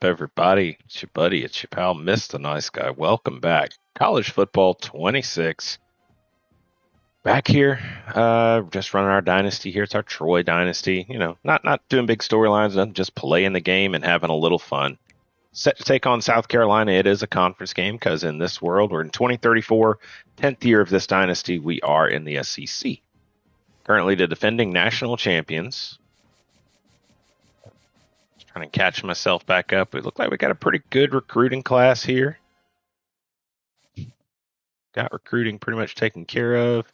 Everybody? It's your buddy, it's your pal, Mr. Nice Guy. Welcome back. College Football 26. Back here, just running our dynasty here. It's our Troy dynasty. You know, not doing big storylines, nothing, just playing the game and having a little fun. Set to take on South Carolina. It is a conference game because in this world, we're in 2034, 10th year of this dynasty. We are in the SEC. Currently the defending national champions. Trying to catch myself back up. It looked like we got a pretty good recruiting class here. Got recruiting pretty much taken care of.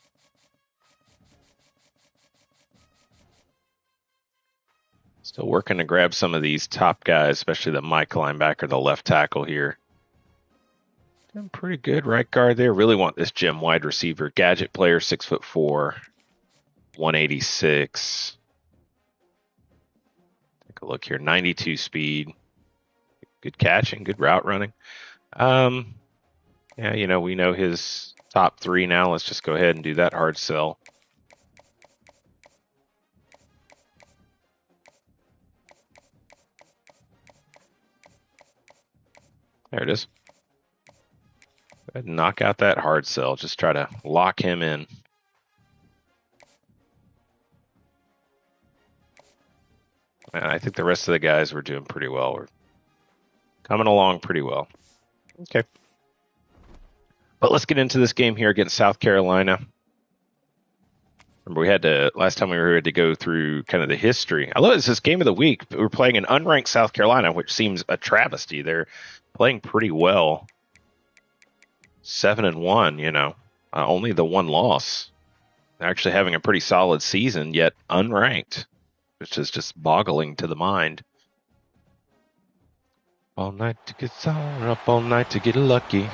Still working to grab some of these top guys, especially the Mike linebacker, the left tackle here. Doing pretty good. Right guard there. Really want this gem wide receiver. Gadget player, 6'4", 186. Take a look here. 92 speed. Good catching, good route running. Yeah, you know, we know his top three now. Let's just go ahead and do that hard sell. There it is. Go ahead and knock out that hard sell. Just try to lock him in. And I think the rest of the guys were doing pretty well. We're coming along pretty well. Okay. But let's get into this game here against South Carolina. Remember, last time we were here, to go through kind of the history. I love this game of the week. We're playing an unranked South Carolina, which seems a travesty. They're playing pretty well. 7-1, you know. Only the one loss. They're actually having a pretty solid season, yet unranked, which is just boggling to the mind. All night to get sour, up all night to get lucky.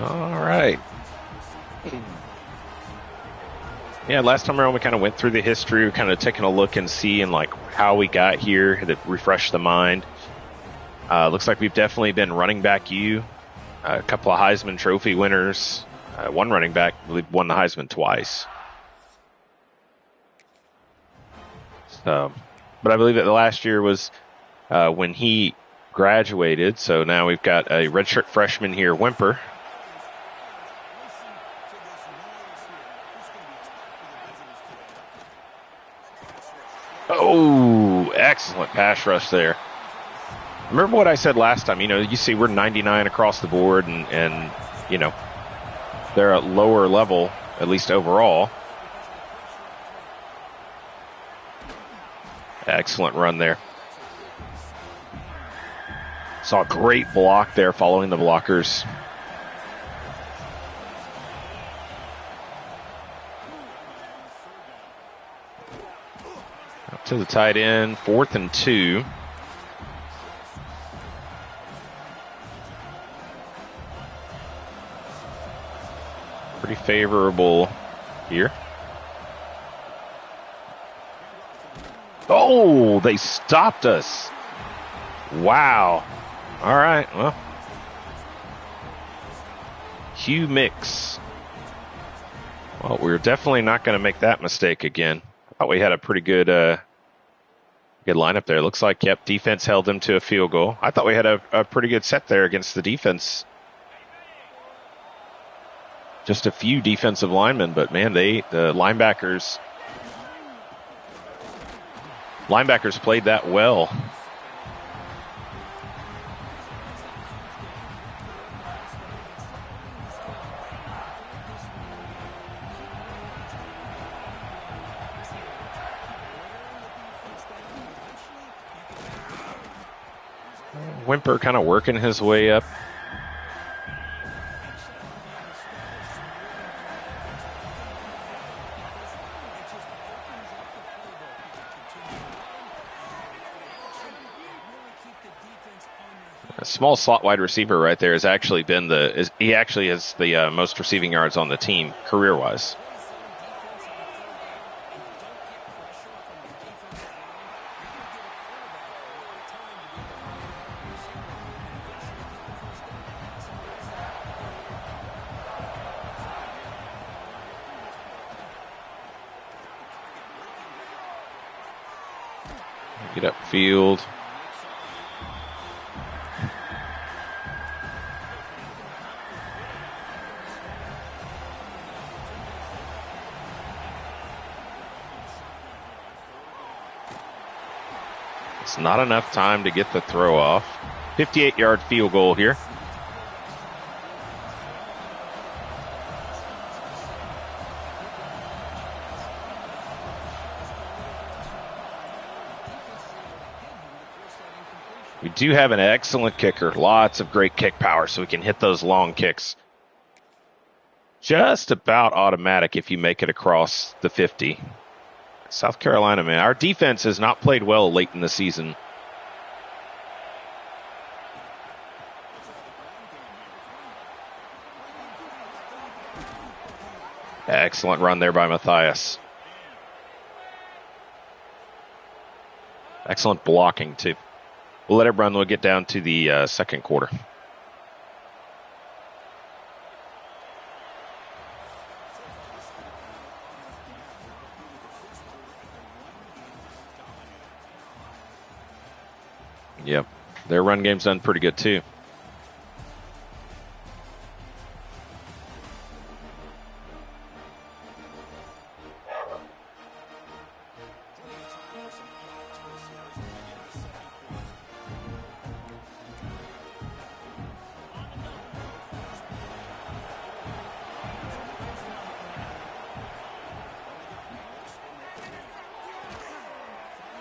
All right. Yeah, last time around we kind of went through the history, kind of taking a look and seeing like how we got here to refresh the mind. Looks like we've definitely been running back a couple of Heisman Trophy winners. One running back, I believe, won the Heisman twice. So, but I believe that the last year was when he graduated. So now we've got a redshirt freshman here, Whimper. Oh, excellent pass rush there. Remember what I said last time, you know, you see we're 99 across the board and you know, they're at lower level, at least overall. Excellent run there. Saw a great block there following the blockers. To the tight end, 4th and 2. Pretty favorable here. Oh, they stopped us. Wow. All right, well. Hugh Mix. Well, we're definitely not going to make that mistake again. I thought we had a pretty good lineup there. Looks like, yep, defense held them to a field goal. I thought we had a pretty good set there against the defense. Just a few defensive linemen, but man, the linebackers played that well. Whimper kind of working his way up. A small slot wide receiver right there has actually been he actually has the most receiving yards on the team career-wise. Get upfield. It's not enough time to get the throw off. 58-yard field goal here. We do have an excellent kicker. Lots of great kick power, so we can hit those long kicks. Just about automatic if you make it across the 50. South Carolina, man, our defense has not played well late in the season. Excellent run there by Matthias. Excellent blocking, too. We'll let it run. We'll get down to the second quarter. Yep. Their run game's done pretty good, too.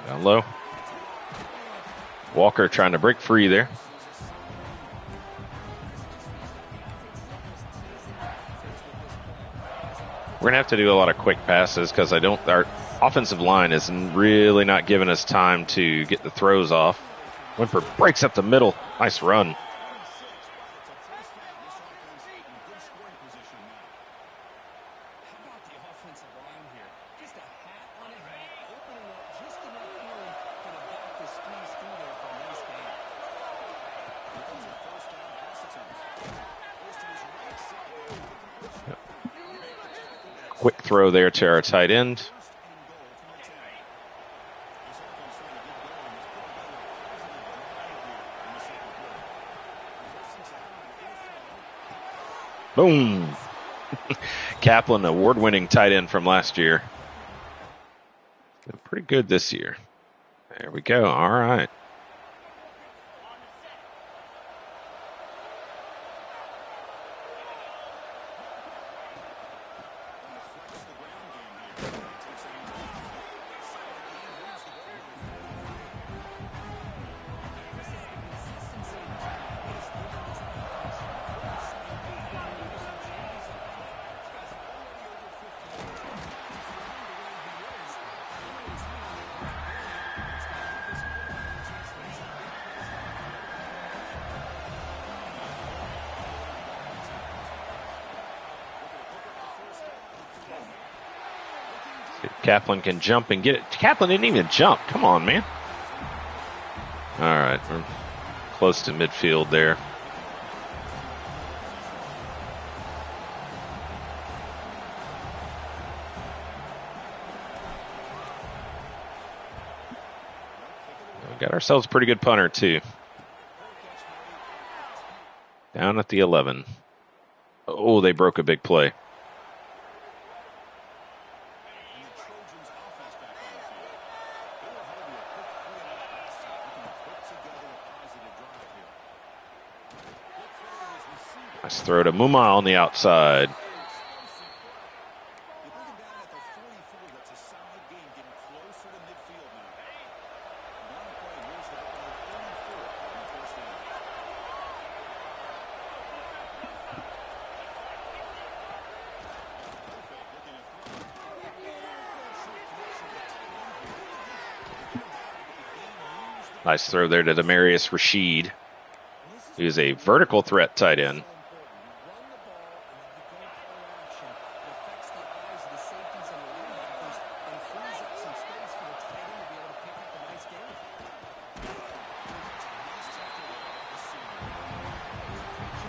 Down low. Walker trying to break free there. We're going to have to do a lot of quick passes because our offensive line is really not giving us time to get the throws off. Wimper breaks up the middle. Nice run. Quick throw there to our tight end. Boom. Kaplan, award-winning tight end from last year. Been pretty good this year. There we go. All right. Kaplan can jump and get it. Kaplan didn't even jump. Come on, man. All right. We're close to midfield there. We got ourselves a pretty good punter, too. Down at the 11. Oh, they broke a big play. Nice throw to Muma on the outside. Nice throw there to Demarius Rashid, who's a vertical threat tight end.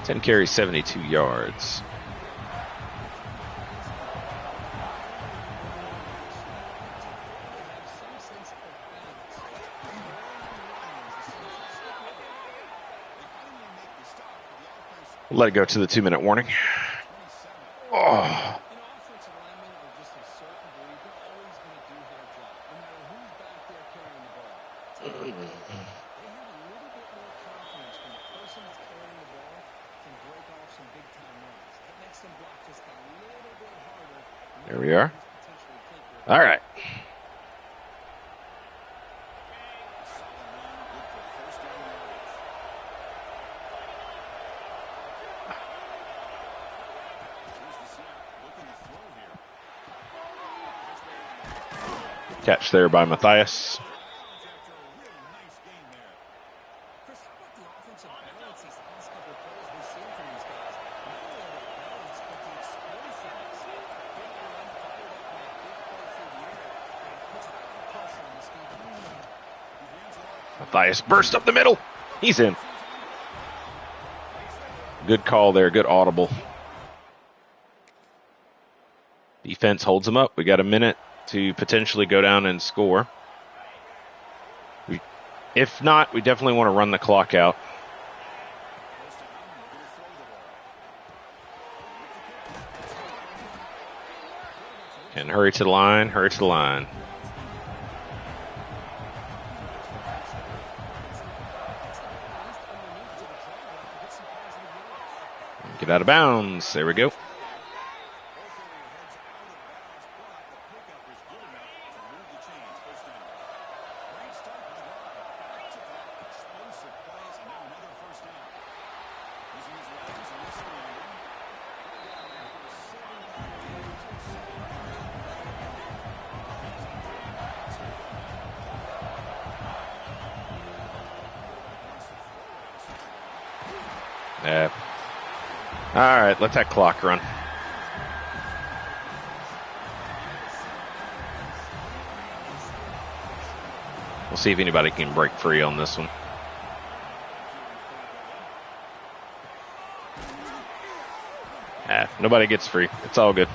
Ten carries, 72 yards. Let it go to the 2-minute warning. Oh. There we are. All right. Catch there by Matthias. Matthias burst up the middle. He's in. Good call there. Good audible. Defense holds him up. We got a minute to potentially go down and score. If not, we definitely want to run the clock out. And hurry to the line. Hurry to the line. Get out of bounds. There we go. Yeah. All right, let that clock run. We'll see if anybody can break free on this one. Nobody gets free. It's all good.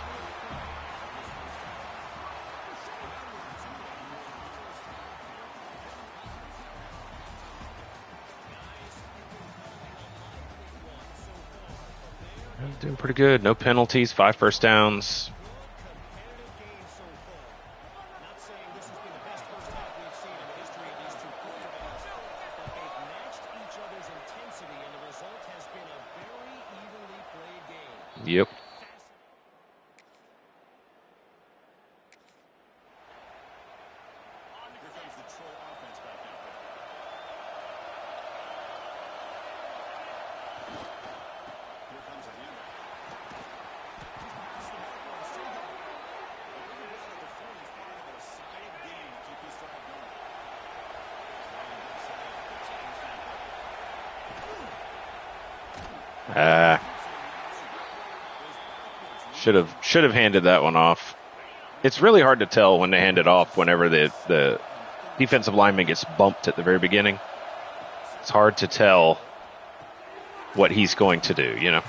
Doing pretty good. No penalties, 5 first downs. Yep. Should have handed that one off. It's really hard to tell when they hand it off whenever the defensive lineman gets bumped at the very beginning. It's hard to tell what he's going to do, you know.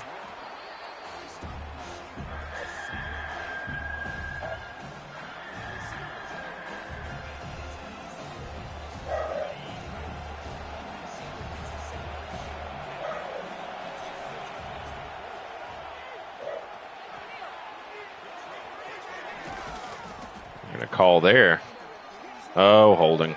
Call there. Oh, holding.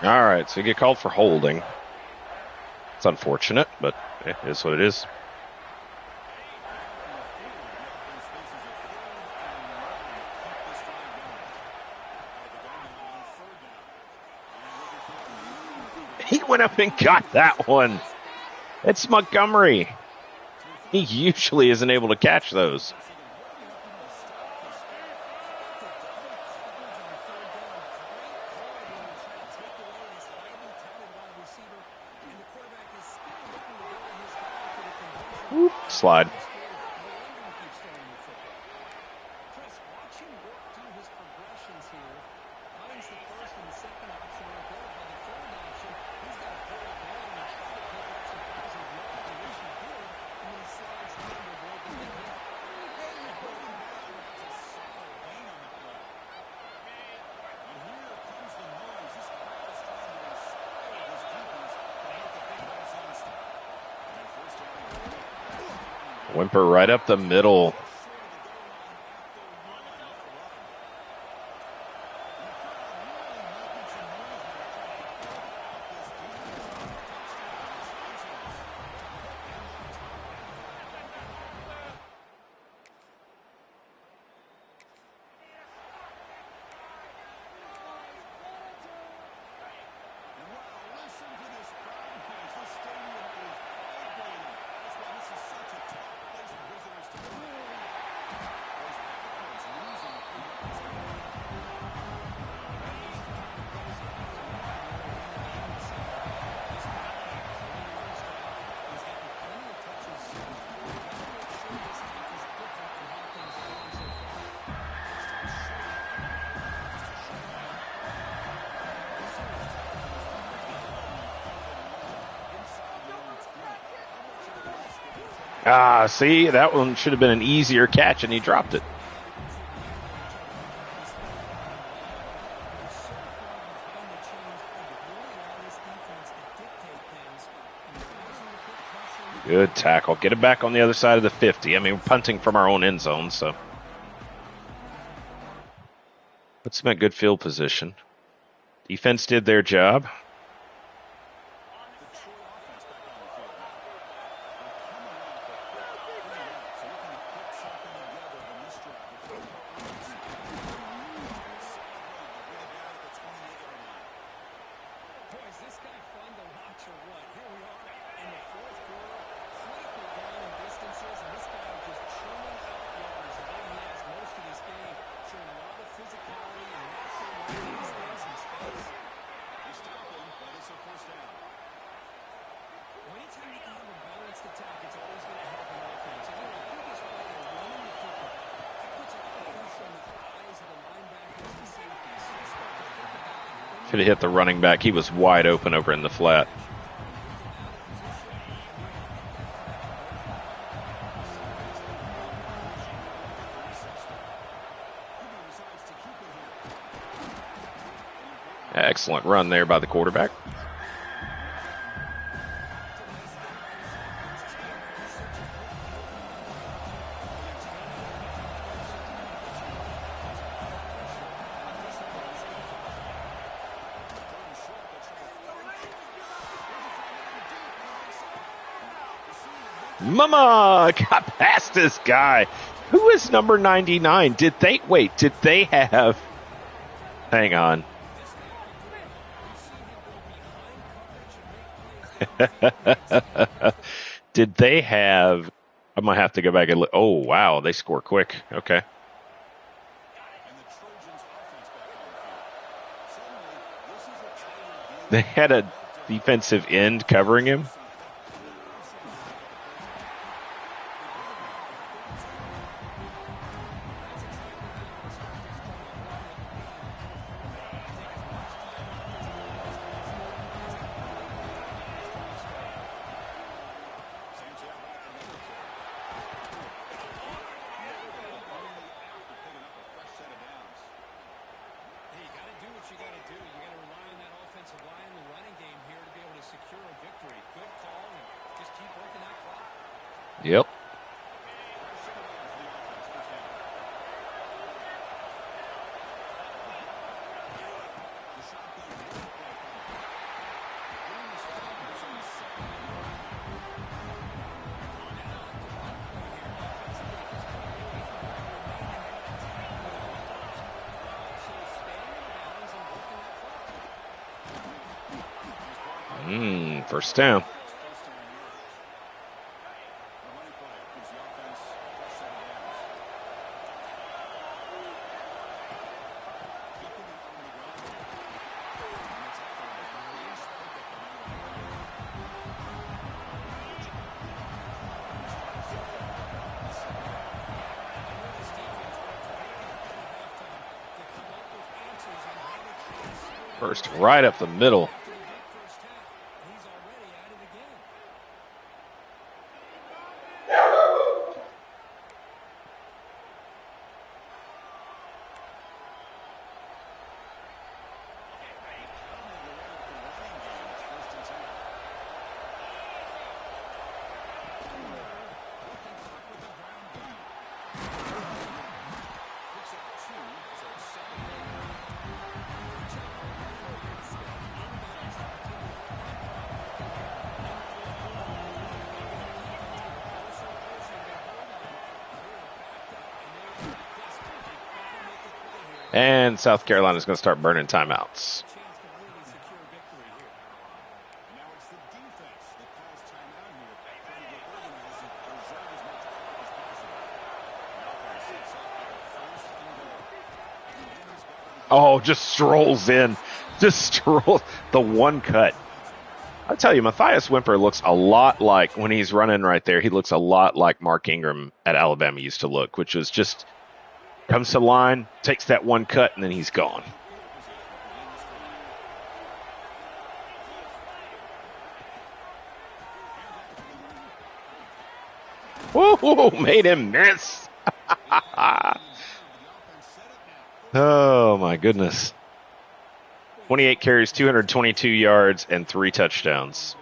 All right, so you get called for holding. It's unfortunate, but it is what it is. He went up and got that one. It's Montgomery. He usually isn't able to catch those. Whoop, slide. Whimper right up the middle. Ah, see, that one should have been an easier catch, and he dropped it. Good tackle. Get it back on the other side of the 50. I mean, we're punting from our own end zone, so. Puts him at good field position. Defense did their job. Should have hit the running back. He was wide open over in the flat. Excellent run there by the quarterback. Mama got past this guy. Who is number 99? Did they have... Hang on. Did they have... I might have to go back and look. Oh, wow. They score quick. Okay. They had a defensive end covering him. Yep. First down. First, right up the middle. And South Carolina's going to start burning timeouts. Oh, just strolls in. Just strolls. The one cut. I tell you, Matthias Wimper looks a lot like, when he's running right there, he looks a lot like Mark Ingram at Alabama used to look, which was just comes to the line, takes that one cut, and then he's gone. Whoa, made him miss. Oh, my goodness. 28 carries, 222 yards, and 3 touchdowns.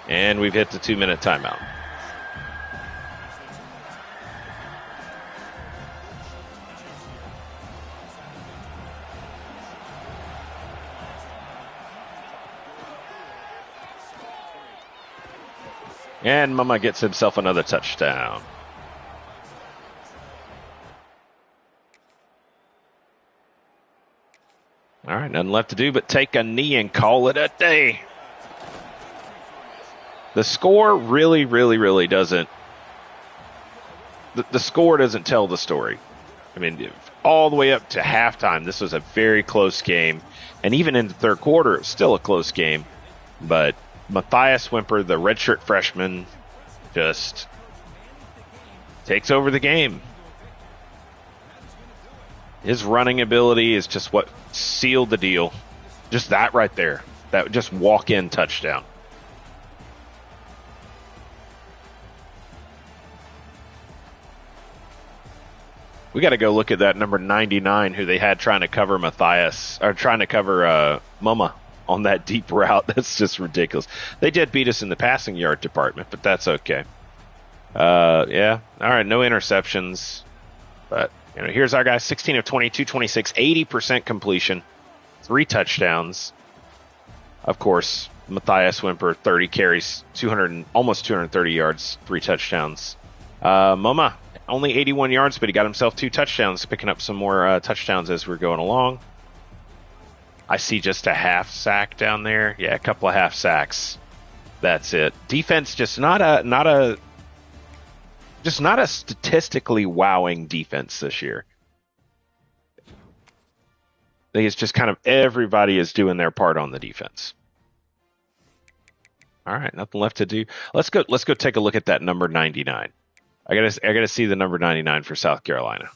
And we've hit the 2-minute timeout. And Mama gets himself another touchdown. All right, nothing left to do but take a knee and call it a day. The score really, really, really doesn't. The score doesn't tell the story. I mean, all the way up to halftime, this was a very close game. And even in the third quarter, it was still a close game. But Matthias Wimper, the redshirt freshman, just takes over the game. His running ability is just what sealed the deal. Just that right there. That just walk-in touchdown. We got to go look at that number 99 who they had trying to cover Matthias, or trying to cover Mama on that deep route. That's just ridiculous. They did beat us in the passing yard department, but that's okay. Yeah. All right, no interceptions. But here's our guy, 16 of 22, 26, 80% completion, 3 touchdowns. Of course, Matthias Wimper, 30 carries, almost 230 yards, 3 touchdowns. Mama, only 81 yards, but he got himself 2 touchdowns, picking up some more touchdowns as we're going along. I see just a half sack down there. Yeah, a couple of half sacks. That's it. Defense just not a statistically wowing defense this year. I think it's just kind of everybody is doing their part on the defense. All right, nothing left to do. Let's go take a look at that number 99. I gotta see the number 99 for South Carolina.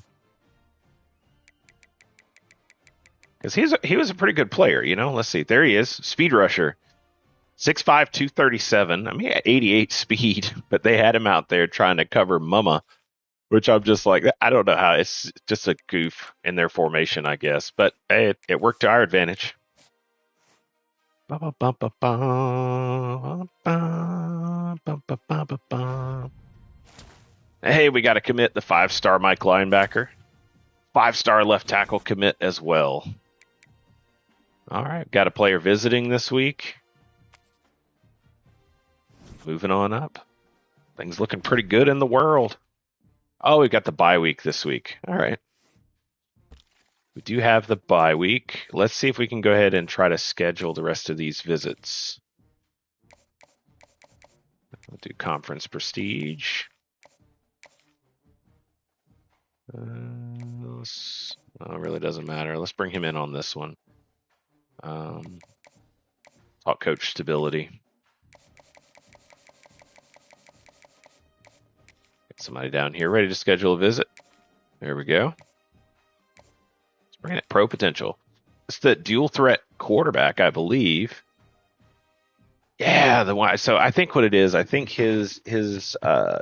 Because he was a pretty good player, Let's see. There he is. Speed rusher. 6'5", 237. I mean, he had 88 speed, but they had him out there trying to cover Mama, which I'm just like, I don't know how. It's just a goof in their formation, I guess. But hey, it worked to our advantage. Hey, we got to commit the 5-star Mike linebacker. 5-star left tackle commit as well. All right, got a player visiting this week. Moving on up. Things looking pretty good in the world. Oh, we got the bye week this week. All right. We do have the bye week. Let's see if we can go ahead and try to schedule the rest of these visits. We'll do conference prestige. It really doesn't matter. Let's bring him in on this one. Talk coach stability. Get somebody down here ready to schedule a visit. There we go. Let's bring it pro potential. It's the dual threat quarterback, I believe. Yeah, the one. So I think what it is, I think his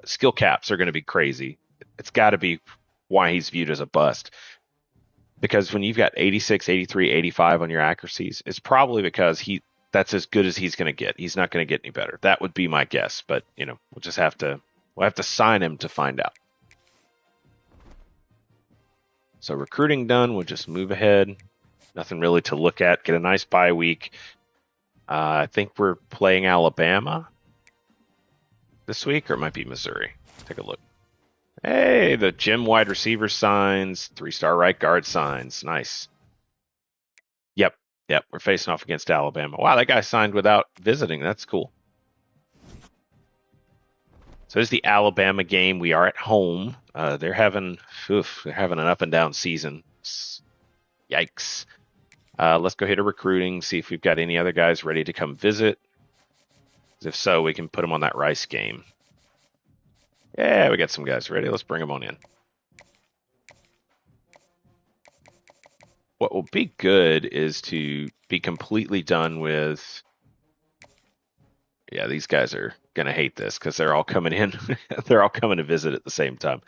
skill caps are going to be crazy. It's got to be why he's viewed as a bust. Because when you've got 86, 83, 85 on your accuracies, it's probably because that's as good as he's going to get. He's not going to get any better. That would be my guess, but we'll just have to sign him to find out. So recruiting done. We'll just move ahead. Nothing really to look at. Get a nice bye week. I think we're playing Alabama this week, or it might be Missouri. Take a look. Hey, the gym wide receiver signs, 3-star right guard signs. Nice. Yep, we're facing off against Alabama. Wow, that guy signed without visiting. That's cool. So this is the Alabama game. We are at home. They're having an up and down season. Yikes. Let's go hit a recruiting, see if we've got any other guys ready to come visit. If so, we can put them on that Rice game. Yeah, we got some guys ready. Let's bring them on in. What will be good is to be completely done with... Yeah, these guys are going to hate this because they're all coming in. They're all coming to visit at the same time.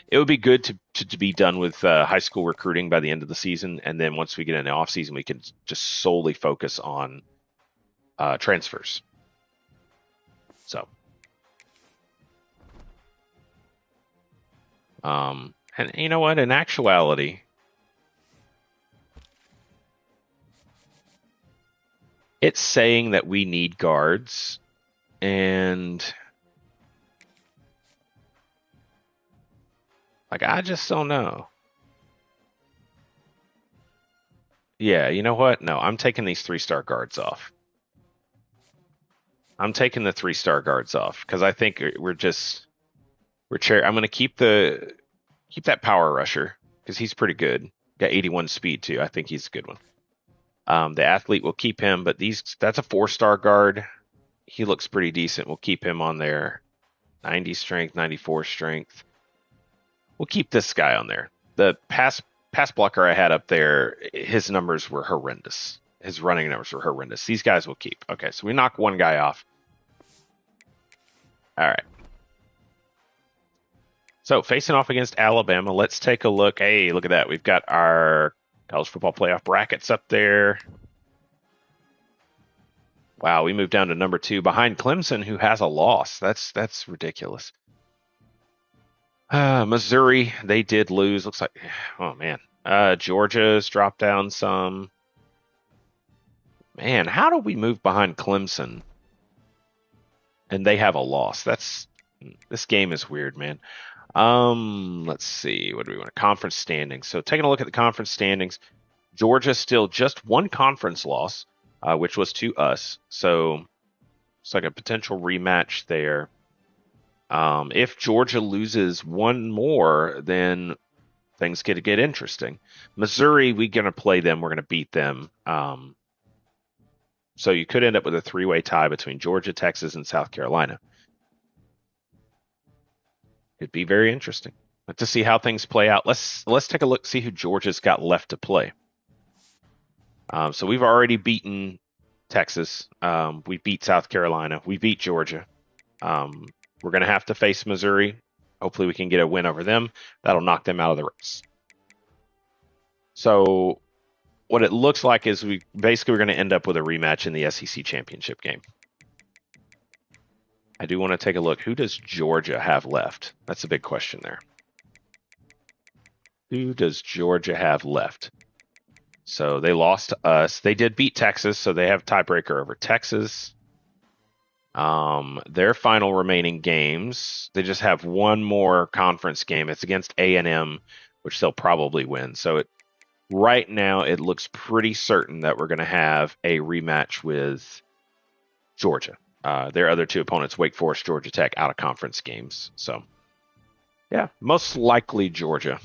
It would be good to be done with high school recruiting by the end of the season. And then once we get in the off season, we can just solely focus on transfers. So, and you know what? In actuality, it's saying that we need guards, and I just don't know. Yeah, you know what? No, I'm taking these 3-star guards off. I'm taking the 3-star guards off because I think I'm going to keep that power rusher because he's pretty good. Got 81 speed too. I think he's a good one. The athlete, will keep him, but that's a 4-star guard. He looks pretty decent. We'll keep him on there. 90 strength, 94 strength. We'll keep this guy on there. The pass blocker I had up there, his numbers were horrendous. His running numbers were horrendous. These guys will keep. Okay, so we knock one guy off. All right. So facing off against Alabama, let's take a look. Hey, look at that. We've got our college football playoff brackets up there. Wow, we moved down to number 2 behind Clemson, who has a loss. That's ridiculous. Missouri, they did lose. Looks like, oh man. Georgia's dropped down some. Man, how do we move behind Clemson and they have a loss? This game is weird, man. Let's see. What do we want? Conference standings. So taking a look at the conference standings, Georgia still just one conference loss, which was to us. So it's like a potential rematch there. If Georgia loses one more, then things get interesting. Missouri, we're going to play them. We're going to beat them. So you could end up with a 3-way tie between Georgia, Texas, and South Carolina. It'd be very interesting to see how things play out. Let's take a look, see who Georgia's got left to play. So we've already beaten Texas. We beat South Carolina. We beat Georgia. We're going to have to face Missouri. Hopefully we can get a win over them. That'll knock them out of the race. So what it looks like is we're going to end up with a rematch in the SEC championship game. I do want to take a look. Who does Georgia have left? That's a big question there. Who does Georgia have left? So they lost to us. They did beat Texas, so they have tiebreaker over Texas. Their final remaining games, they just have one more conference game. It's against A&M, which they'll probably win. So right now, it looks pretty certain that we're going to have a rematch with Georgia. Their other 2 opponents, Wake Forest, Georgia Tech, out of conference games. So, yeah, most likely Georgia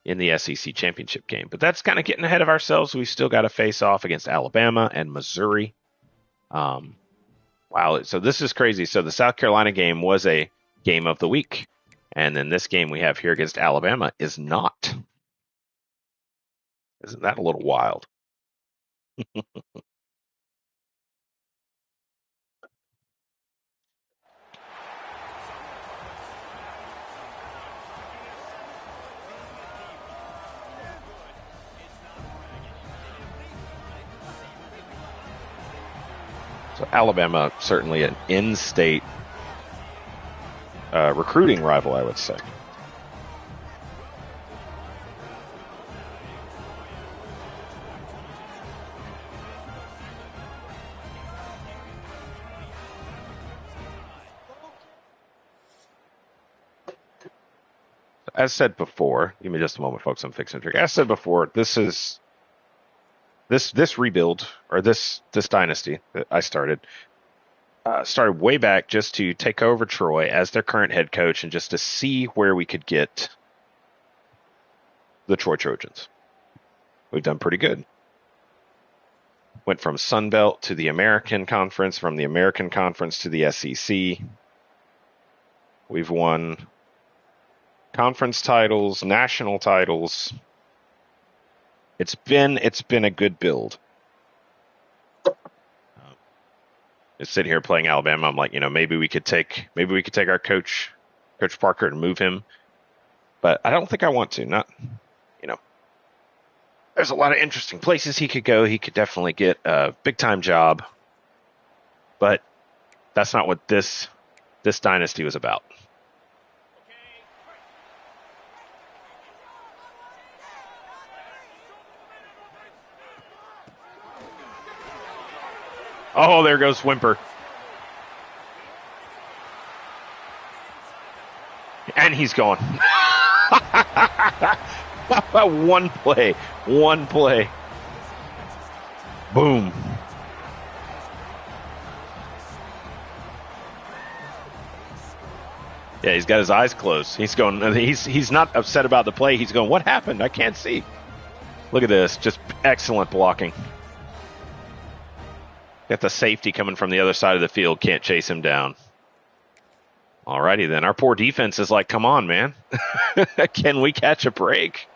in the SEC championship game. But that's kind of getting ahead of ourselves. We still got to face off against Alabama and Missouri. Wow, so this is crazy. So the South Carolina game was a game of the week. And then this game we have here against Alabama is not. Isn't that a little wild? So Alabama, certainly an in-state recruiting rival, I would say. As said before, give me just a moment, folks. I'm fixing it. As said before, this rebuild, or this dynasty that I started way back just to take over Troy as their current head coach and just to see where we could get the Troy Trojans. We've done pretty good. Went from Sun Belt to the American Conference, from the American Conference to the SEC. We've won conference titles, national titles. It's been a good build. Just sitting here playing Alabama, I'm like, maybe we could take our Coach Parker, and move him. But I don't think I want to. Not, there's a lot of interesting places he could go. He could definitely get a big time job. But that's not what this dynasty was about. Oh, there goes Whimper. And he's gone. One play. Boom. Yeah, he's got his eyes closed. He's going. He's not upset about the play. He's going, what happened? I can't see. Look at this. Just excellent blocking. Got the safety coming from the other side of the field. Can't chase him down. Alrighty then. Our poor defense is like, come on, man. Can we catch a break?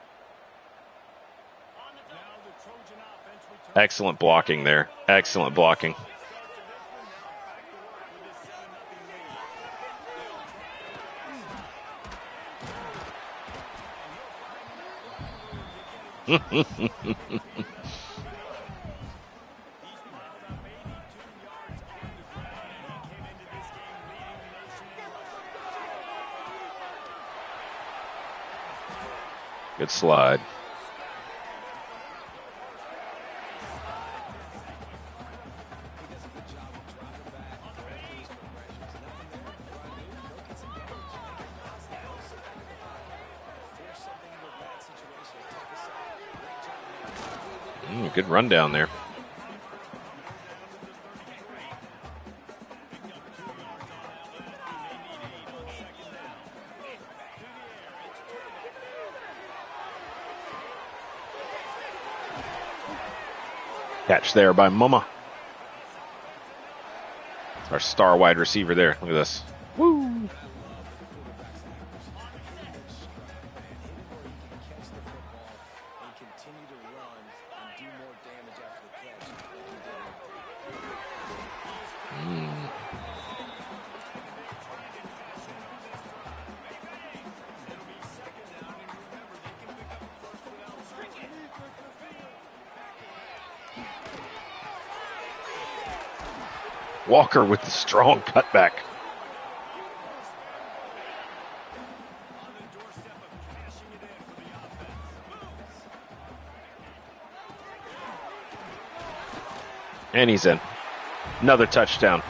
Excellent blocking there. Excellent blocking. Good slide. Good run down there. Catch there by Mama. Our star wide receiver there. Look at this. Woo! Walker with the strong cutback. And he's in. Another touchdown.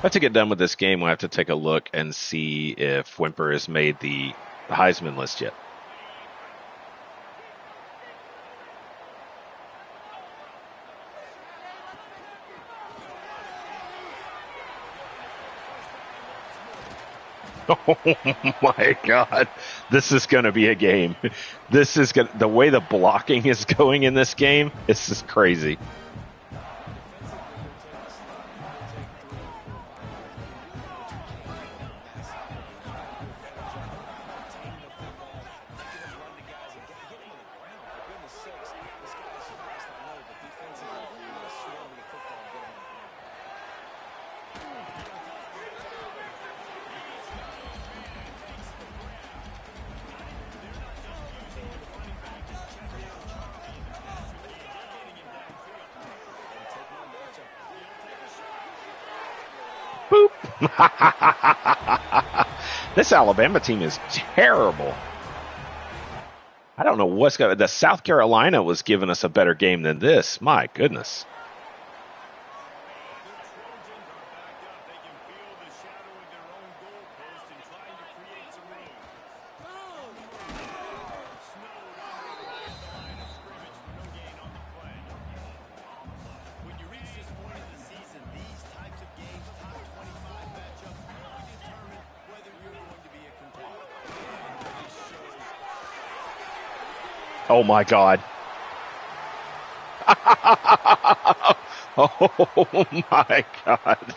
But to get done with this game, we'll have to take a look and see if Whimper has made the Heisman list yet. Oh my God, this is going to be a game. The way the blocking is going in this game, this is crazy. This Alabama team is terrible. I don't know what's going. The South Carolina was giving us a better game than this. My goodness. Oh my God. Oh my God.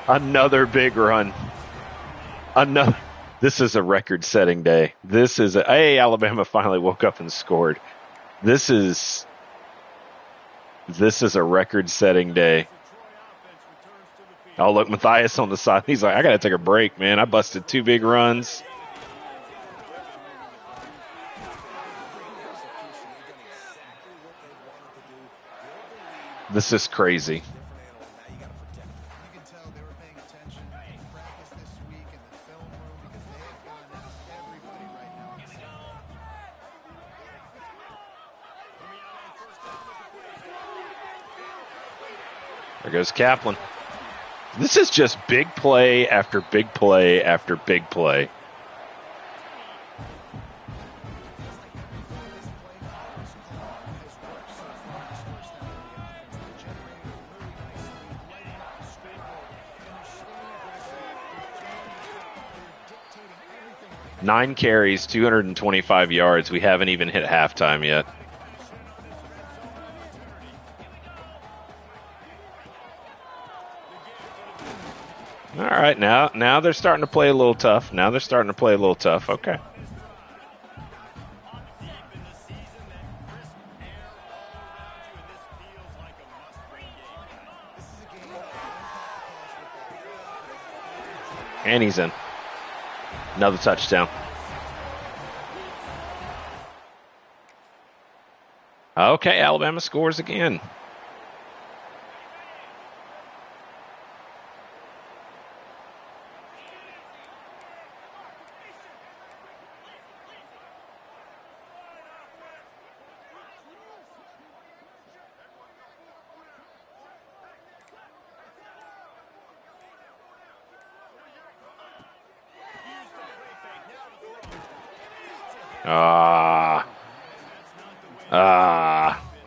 Another big run. Another. This is a record-setting day. Hey, Alabama finally woke up and scored. This is a record-setting day. Oh, look, Matthias on the side. He's like, I got to take a break, man. I busted 2 big runs. This is crazy. There goes Kaplan. This is just big play after big play after big play. Nine carries, 225 yards. We haven't even hit halftime yet. All right, now they're starting to play a little tough. Okay. And he's in. Another touchdown. Okay, Alabama scores again.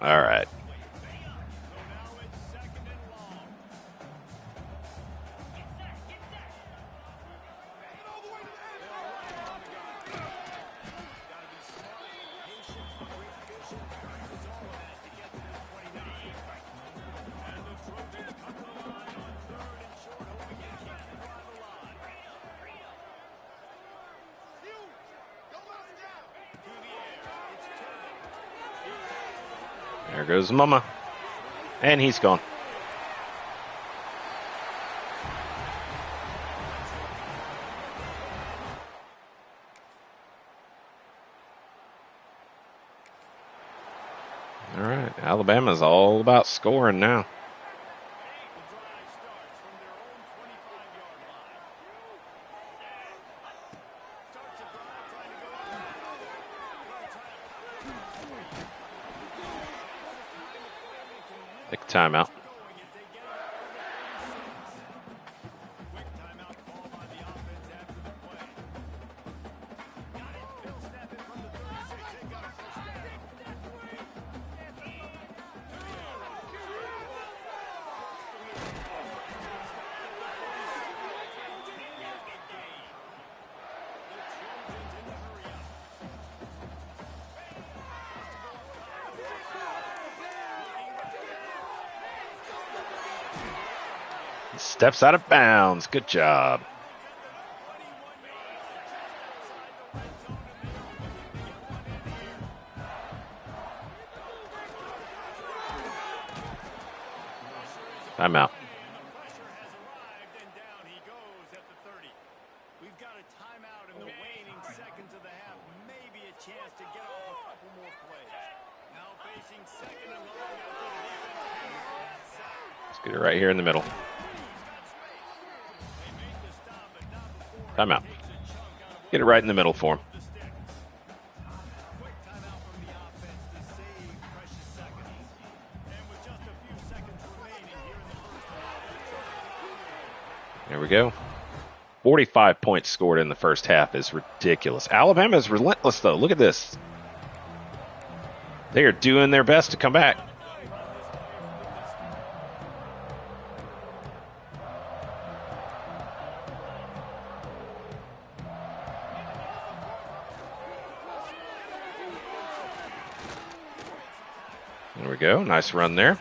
All right. There goes Mama. And he's gone. All right. Alabama's all about scoring now. Take a timeout. Steps out of bounds. Good job. Timeout. We've got a timeout in the waning seconds of the half. Maybe a chance to get off a couple more plays. Now facing second and long after the defense. Let's get it right here in the middle. Timeout. Get it right in the middle for him. There we go. 45 points scored in the first half is ridiculous. Alabama is relentless, though. Look at this. They are doing their best to come back. There we go. Nice run there.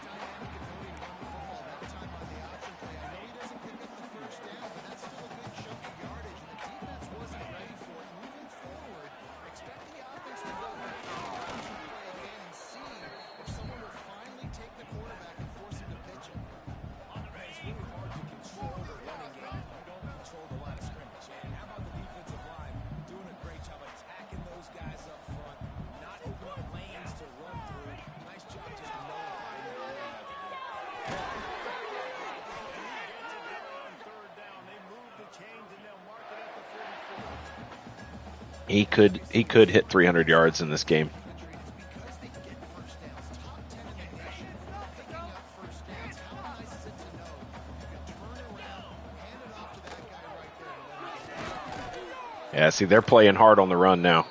He could hit 300 yards in this game. Yeah, see, they're playing hard on the run now.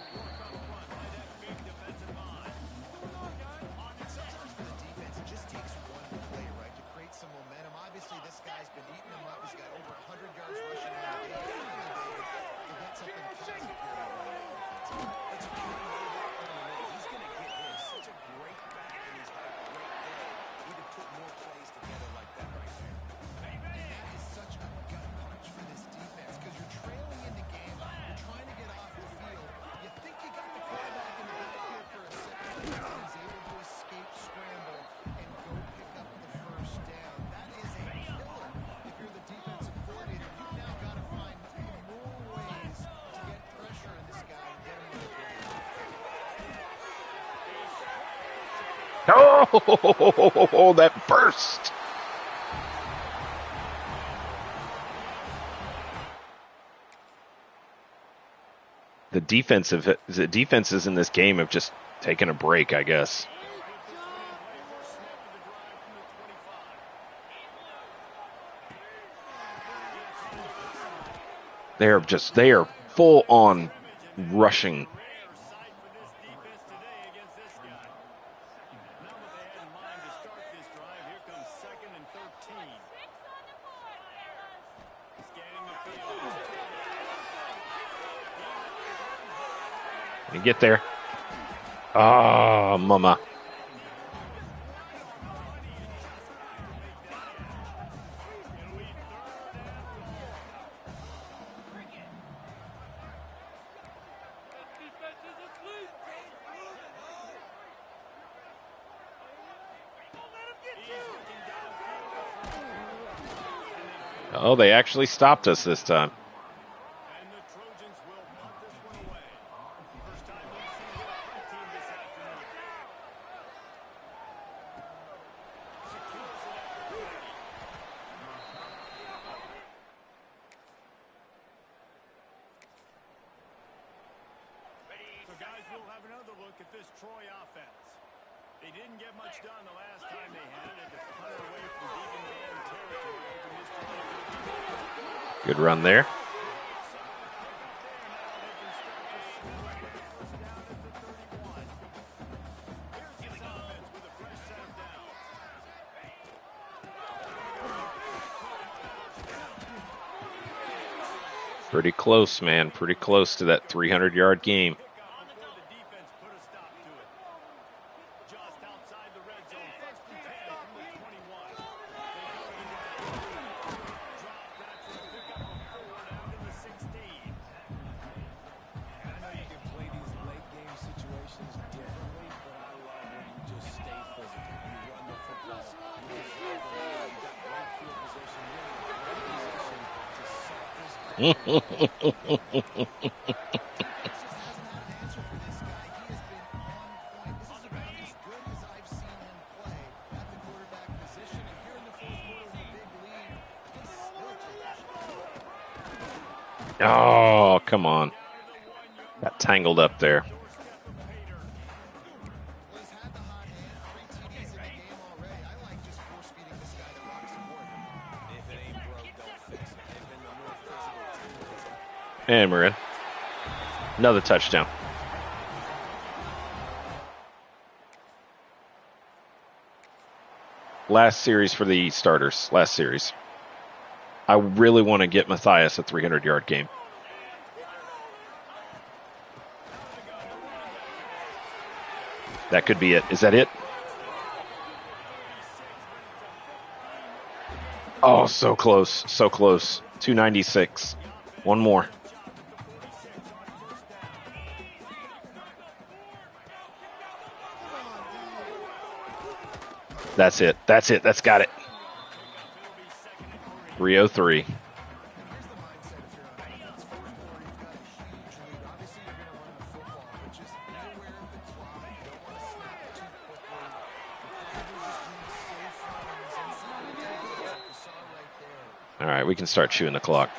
Oh, that burst. The defenses in this game have just taken a break, I guess. They are full on rushing. You get there. Oh, mama. Oh, they actually stopped us this time. Good run there. Pretty close, man. Pretty close to that 300-yard game. Oh, come on. Got tangled up there. And we're in. Another touchdown. Last series for the starters. Last series. I really want to get Matthias a 300-yard game. That could be it. Is that it? Oh, so close. So close. 296. One more. That's it. That's it. That's got it. 303. All right, we can start chewing the clock.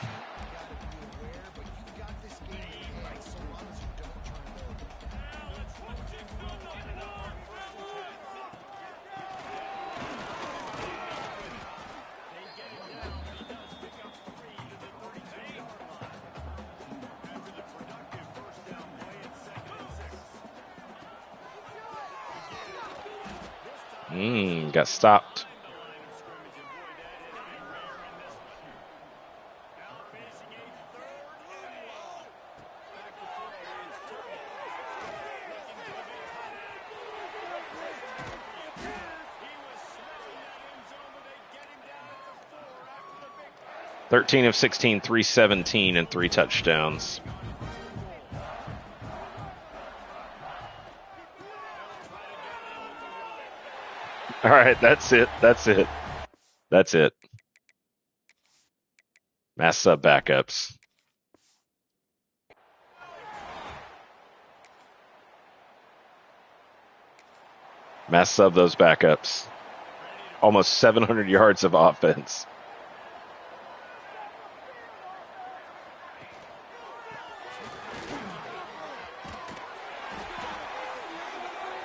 Got stopped. Thirteen of 16, 317, and 3 touchdowns. All right, that's it. That's it. That's it. Mass sub backups. Mass sub those backups. Almost 700 yards of offense.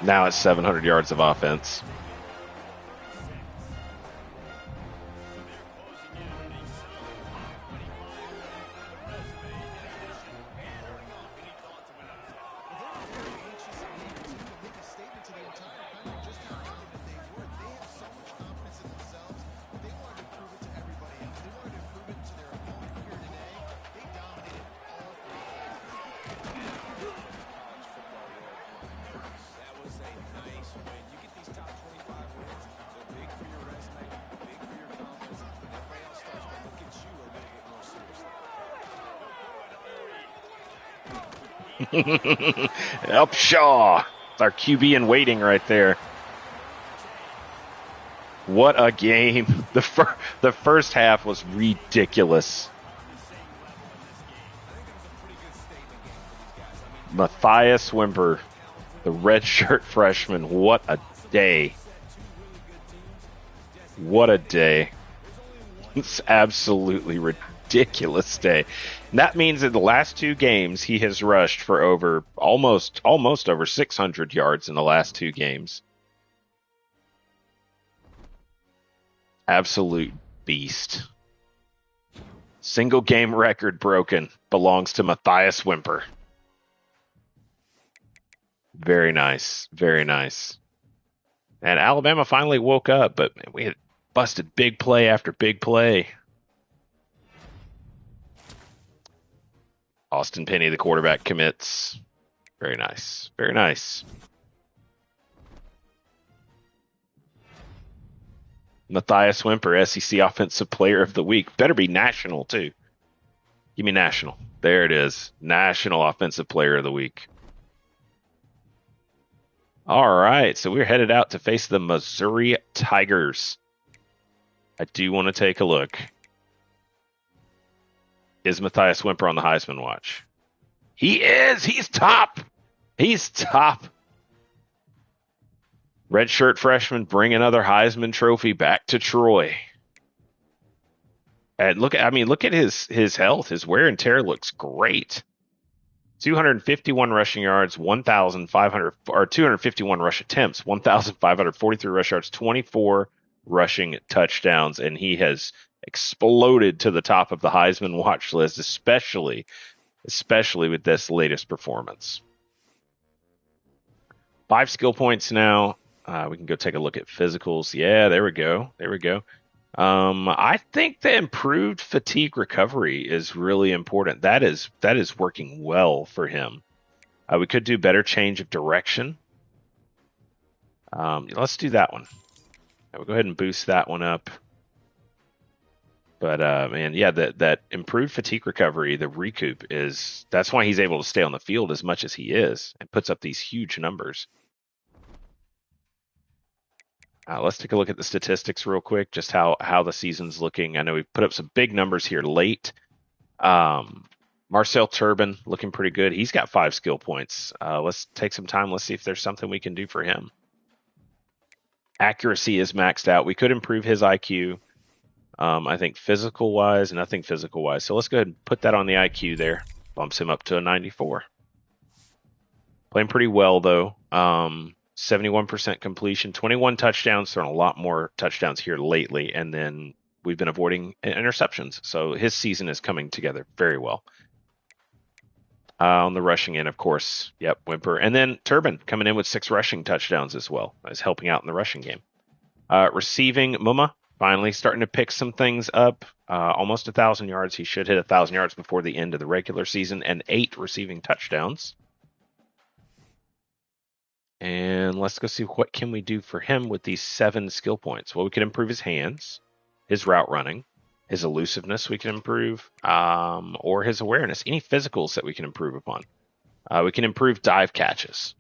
Now it's 700 yards of offense. Upshaw. It's our QB in waiting right there. What a game. The first half was ridiculous. Matthias Wimper, the redshirt freshman. What a day. What a day. It's absolutely ridiculous day. And that means in the last 2 games, he has rushed for over almost over 600 yards in the last 2 games. Absolute beast. Single game record broken belongs to Matthias Wimper. Very nice. Very nice. And Alabama finally woke up, but we had busted big play after big play. Austin Penny, the quarterback, commits. Very nice. Very nice. Matthias Wimper, SEC Offensive Player of the Week. Better be national, too. Give me national. There it is. National Offensive Player of the Week. All right, so we're headed out to face the Missouri Tigers. I do want to take a look. Is Matthias Wimper on the Heisman watch? He is! He's top! He's top! Redshirt freshman bring another Heisman trophy back to Troy. And look at his health. His wear and tear looks great. 251 rushing yards, 1,500 or 251 rush attempts, 1,543 rush yards, 24 rushing touchdowns, and he has exploded to the top of the Heisman watch list, especially with this latest performance. 5 skill points now. We can go take a look at physicals. Yeah, there we go. I think the improved fatigue recovery is really important. That is working well for him. We could do better change of direction. Let's do that one. We'll go ahead and boost that one up. But man, yeah, that improved fatigue recovery, the recoup that's why he's able to stay on the field as much as he is and puts up these huge numbers. Let's take a look at the statistics real quick, just how the season's looking. I know we've put up some big numbers here late. Marcel Turbin looking pretty good. He's got 5 skill points. Let's take some time. Let's see if there's something we can do for him. Accuracy is maxed out. We could improve his IQ. I think physical-wise, nothing physical-wise. So let's go ahead and put that on the IQ there. Bumps him up to a 94. Playing pretty well, though. 71% completion, 21 touchdowns, thrown a lot more touchdowns here lately, and then we've been avoiding interceptions. So his season is coming together very well. On the rushing end, of course, yep, Whimper. And then Turbin coming in with 6 rushing touchdowns as well. Is helping out in the rushing game. Receiving, Muma finally starting to pick some things up. Almost 1,000 yards. He should hit 1,000 yards before the end of the regular season, and 8 receiving touchdowns. And let's go see what can we do for him with these 7 skill points. Well, we can improve his hands, his route running, his elusiveness we can improve, or his awareness. Any physicals that we can improve upon. We can improve dive catches.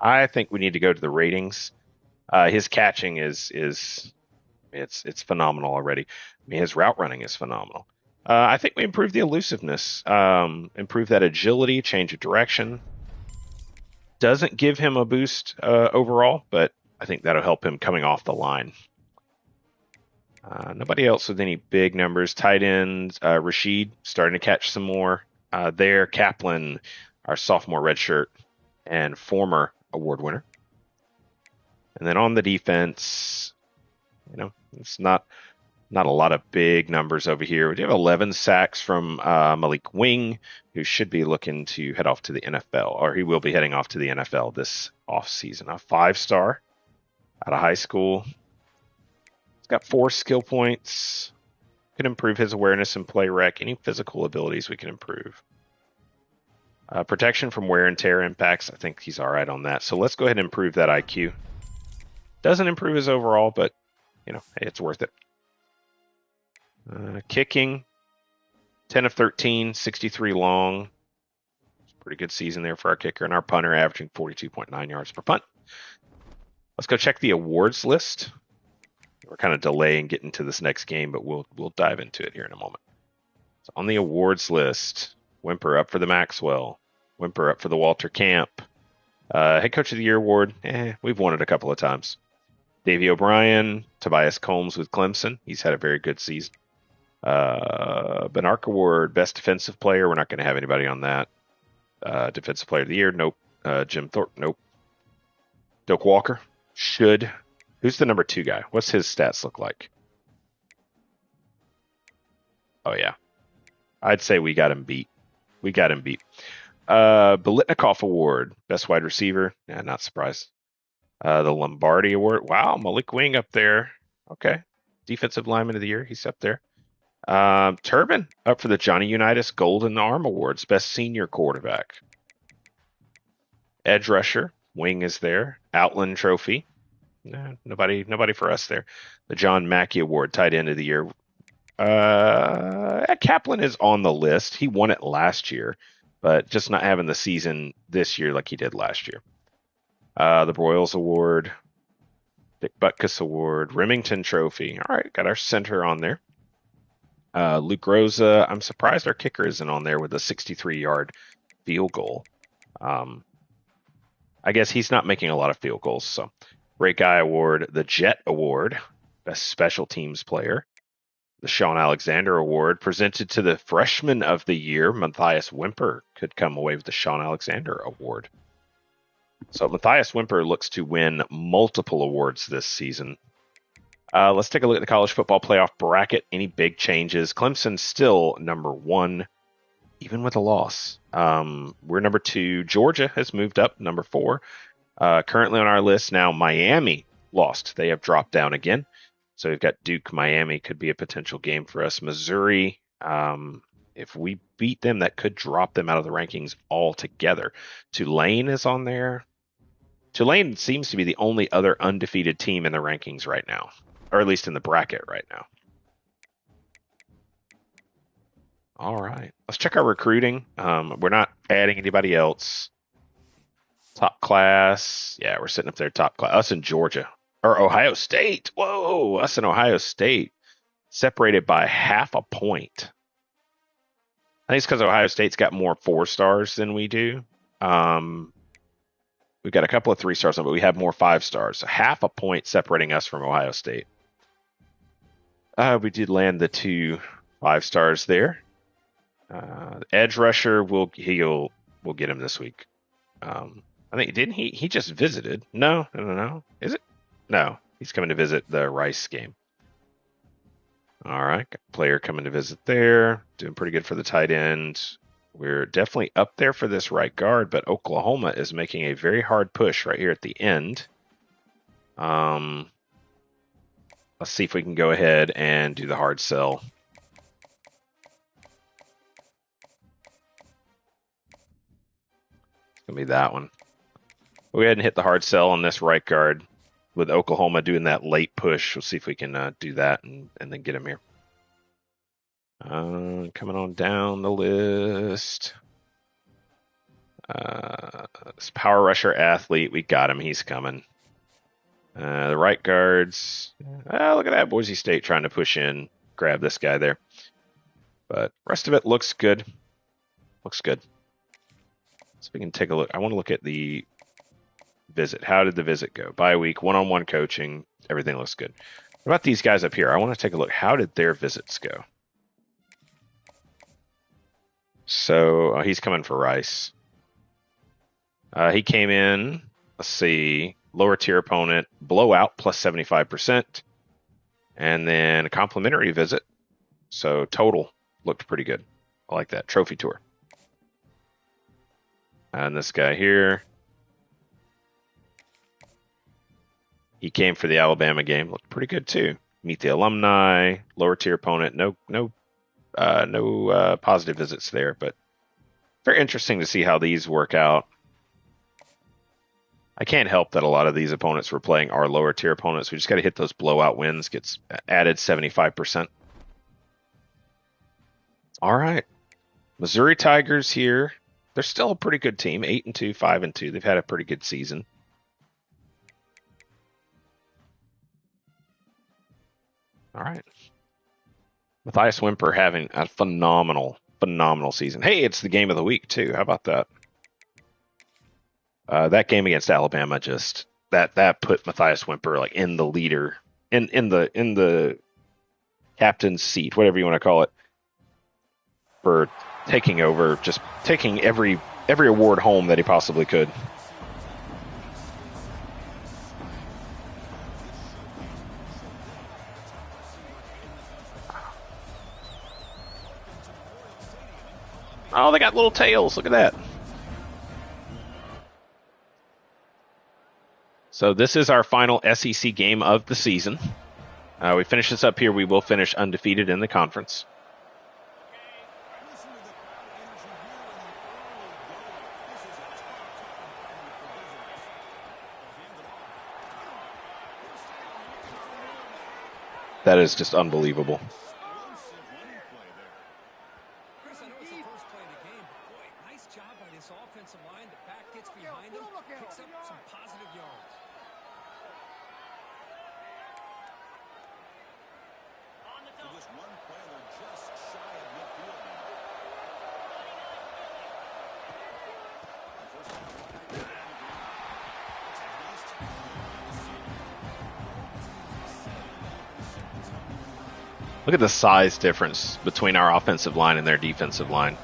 I think we need to go to the ratings. His catching is it's phenomenal already. I mean, his route running is phenomenal. I think we improve the elusiveness, improve that agility, change of direction. Doesn't give him a boost overall, but I think that'll help him coming off the line. Nobody else with any big numbers. Tight ends, Rashid starting to catch some more there. Kaplan, our sophomore redshirt and former award winner. And then on the defense, it's not a lot of big numbers over here. We do have 11 sacks from Malik Wing, who should be looking to head off to the NFL, or he will be heading off to the NFL this offseason. A 5-star out of high school. He's got 4 skill points. Can improve his awareness and play rec. Any physical abilities we can improve. Protection from wear and tear impacts. I think he's all right on that. So let's go ahead and improve that IQ. Doesn't improve his overall, but hey, it's worth it. Kicking, 10 of 13, 63 long. It's a pretty good season there for our kicker, and our punter averaging 42.9 yards per punt. Let's go check the awards list. We're kind of delaying getting to this next game, but we'll dive into it here in a moment. So on the awards list, Whimper up for the Maxwell. Whimper up for the Walter Camp. Head Coach of the Year award, we've won it a couple of times. Davey O'Brien, Tobias Combs with Clemson. He's had a very good season. Benark Award, Best Defensive Player. We're not going to have anybody on that. Defensive Player of the Year, nope. Jim Thorpe, nope. Doak Walker, should. Who's the number 2 guy? What's his stats look like? Oh, yeah. I'd say we got him beat. Bolitnikoff Award, Best Wide Receiver. Not surprised. The Lombardi Award. Wow, Malik Wing up there. Okay. Defensive Lineman of the Year. He's up there. Turbin up for the Johnny Unitas Golden Arm Awards, Best Senior Quarterback. Edge Rusher. Wing is there. Outland Trophy. Nobody for us there. The John Mackey Award, Tight End of the Year. Kaplan is on the list. He won it last year, but just not having the season this year like he did last year. The Broyles Award, Dick Butkus Award, Remington Trophy. All right, got our center on there. Luke Rosa, I'm surprised our kicker isn't on there with a 63-yard field goal. I guess he's not making a lot of field goals. So, Great Guy Award, the Jet Award, Best Special Teams Player. The Sean Alexander Award, presented to the Freshman of the Year, Matthias Wimper, could come away with the Sean Alexander Award. So Matthias Wimper looks to win multiple awards this season. Let's take a look at the college football playoff bracket. Any big changes? Clemson's still number 1, even with a loss. We're number 2. Georgia has moved up, number 4. Currently on our list now, Miami lost. They have dropped down again. So we've got Duke, Miami could be a potential game for us. Missouri, if we beat them, that could drop them out of the rankings altogether. Tulane is on there. Tulane seems to be the only other undefeated team in the rankings right now, or at least in the bracket right now. All right, let's check our recruiting. We're not adding anybody else. Top class, yeah, we're sitting up there top class. Us in Georgia, or Ohio State. Whoa, us in Ohio State, separated by half a point. I think it's because Ohio State's got more 4 stars than we do. We've got a couple of 3 stars, but we have more 5 stars. So half a point separating us from Ohio State. We did land the 2 5 stars there. The edge rusher, we'll get him this week. I think didn't he just visited? No. Is it? No, he's coming to visit the Rice game. All right, got a player coming to visit there. Doing pretty good for the tight end. We're definitely up there for this right guard, but Oklahoma is making a very hard push right here at the end. Let's see if we can go ahead and do the hard sell. It's going to be that one. We'll go ahead and hit the hard sell on this right guard with Oklahoma doing that late push. We'll see if we can do that and then get him here. Coming on down the list. This power rusher athlete, we got him. He's coming. The right guards. Look at that. Boise State trying to push in, grab this guy there. But rest of it looks good. Looks good. So we can take a look. I want to look at the visit. How did the visit go? Bye week, one-on-one coaching. Everything looks good. What about these guys up here? I want to take a look. How did their visits go? So he's coming for Rice. He came in, let's see, lower tier opponent, blowout plus 75%, and then a complimentary visit. So total looked pretty good. I like that. Trophy tour. And this guy here, he came for the Alabama game. Looked pretty good too. Meet the alumni, lower tier opponent. No positive visits there, but very interesting to see how these work out. I can't help that a lot of these opponents we're playing are lower tier opponents. We just got to hit those blowout wins. Gets added 75%. All right, Missouri Tigers here. They're still a pretty good team. 8-2, 5-2. They've had a pretty good season. All right. Matthias Wimper having a phenomenal season. Hey, it's the game of the week too. How about that? That game against Alabama just that put Matthias Wimper like in the leader in the captain's seat, whatever you want to call it, for taking over, just taking every award home that he possibly could. Oh, they got little tails. Look at that. So this is our final SEC game of the season. We finish this up here. We will finish undefeated in the conference. That is just unbelievable. Look at the size difference between our offensive line and their defensive line.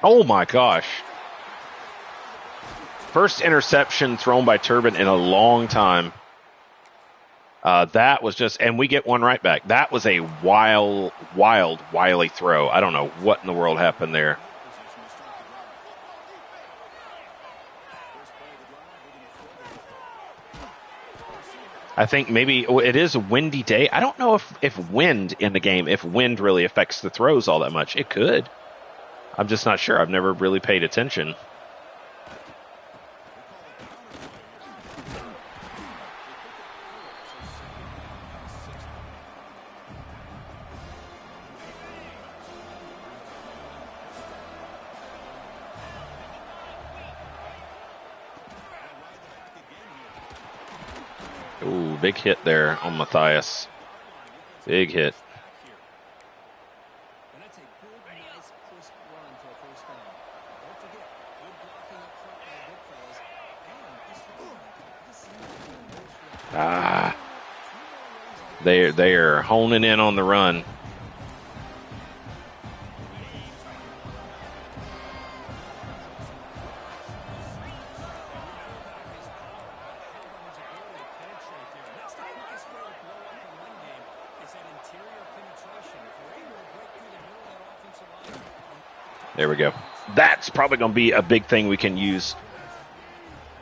Oh my gosh. First interception thrown by Turbin in a long time. That was just, and we get one right back. That was a wily throw. I don't know what in the world happened there. I think maybe it is a windy day. I don't know if wind in the game, if wind really affects the throws all that much. It could. I'm just not sure. I've never really paid attention. Ooh, big hit there on Matthias. Big hit. They are honing in on the run. There we go. That's probably going to be a big thing we can use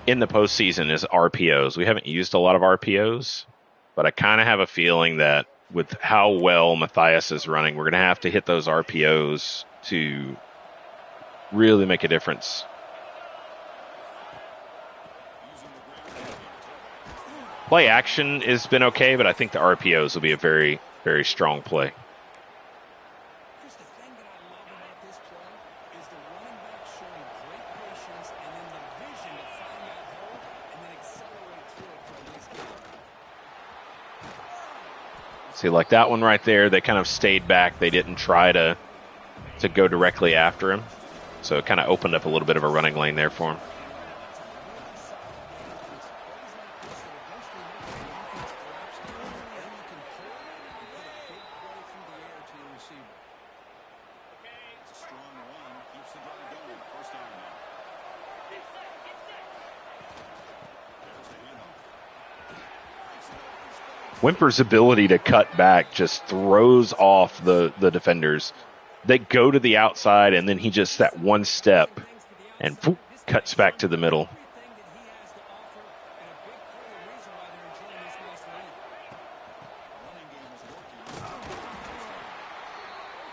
in the postseason is RPOs. We haven't used a lot of RPOs, but I kind of have a feeling that with how well Matthias is running, we're going to have to hit those RPOs to really make a difference. Play action has been okay, but I think the RPOs will be a very, very strong play. See, like that one right there, they kind of stayed back. They didn't try to go directly after him. So it kind of opened up a little bit of a running lane there for him. Wimper's ability to cut back just throws off the defenders. They go to the outside, and then he just that one step and whoop, cuts back to the middle.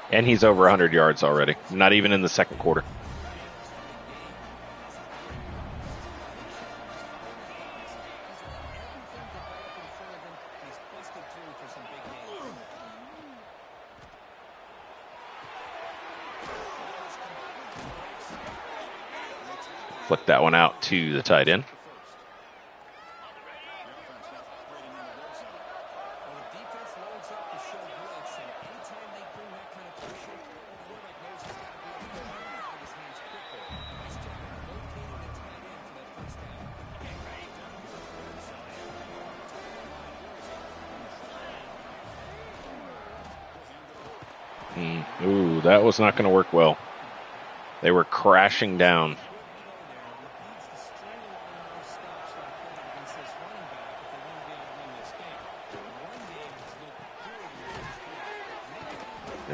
And he's over 100 yards already, not even in the second quarter. Flick that one out to the tight end. Ooh, that was not going to work well. They were crashing down.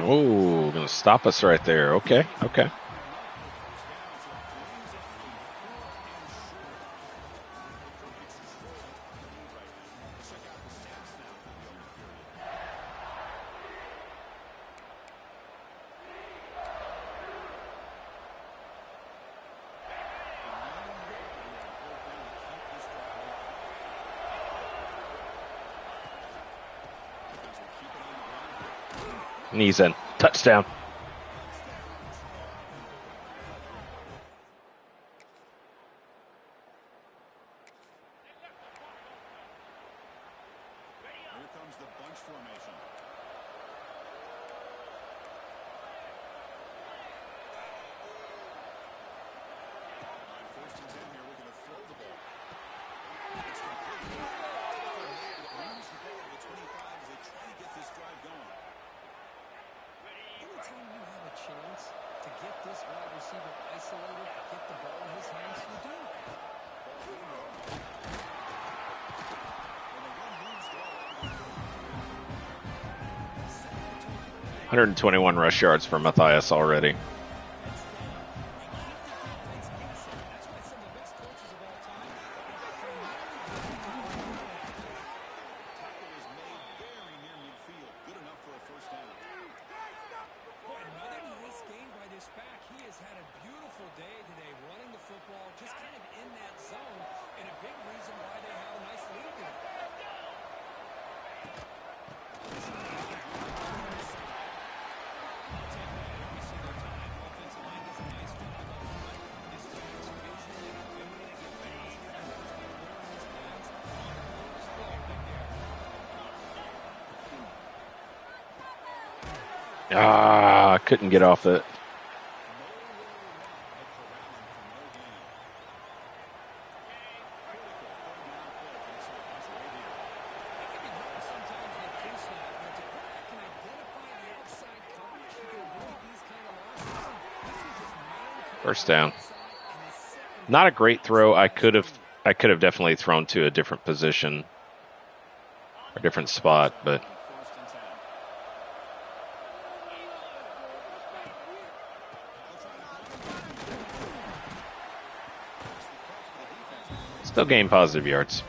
Oh, going to stop us right there. Okay. Knees in. Touchdown. Here comes the bunch formation. On 1st and 10 here, we're going to throw the ball. It's complete. Moves the ball to the 25 as they try to get this drive going. Anytime you have a chance to get this wide receiver isolated, get the ball in his hands, you do. 121 rush yards for Matthias already. Couldn't get off it. First down. Not a great throw. I could have definitely thrown to a different position, a different spot, but still gain positive yards.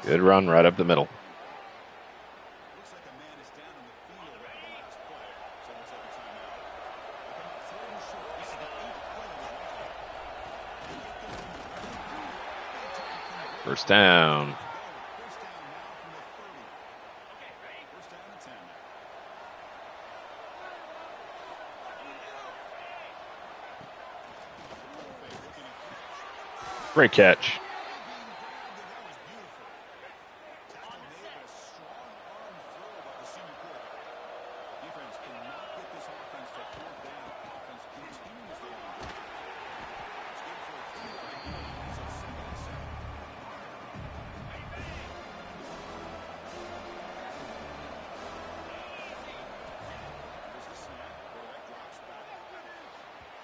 Good run right up the middle. First down. Great catch.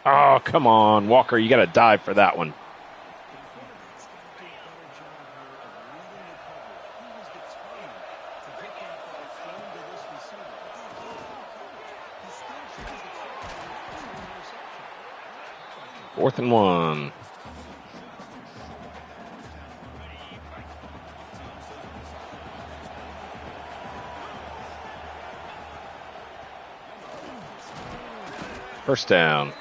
Oh, come on, Walker. You got to dive for that one. Fourth and 1. First down.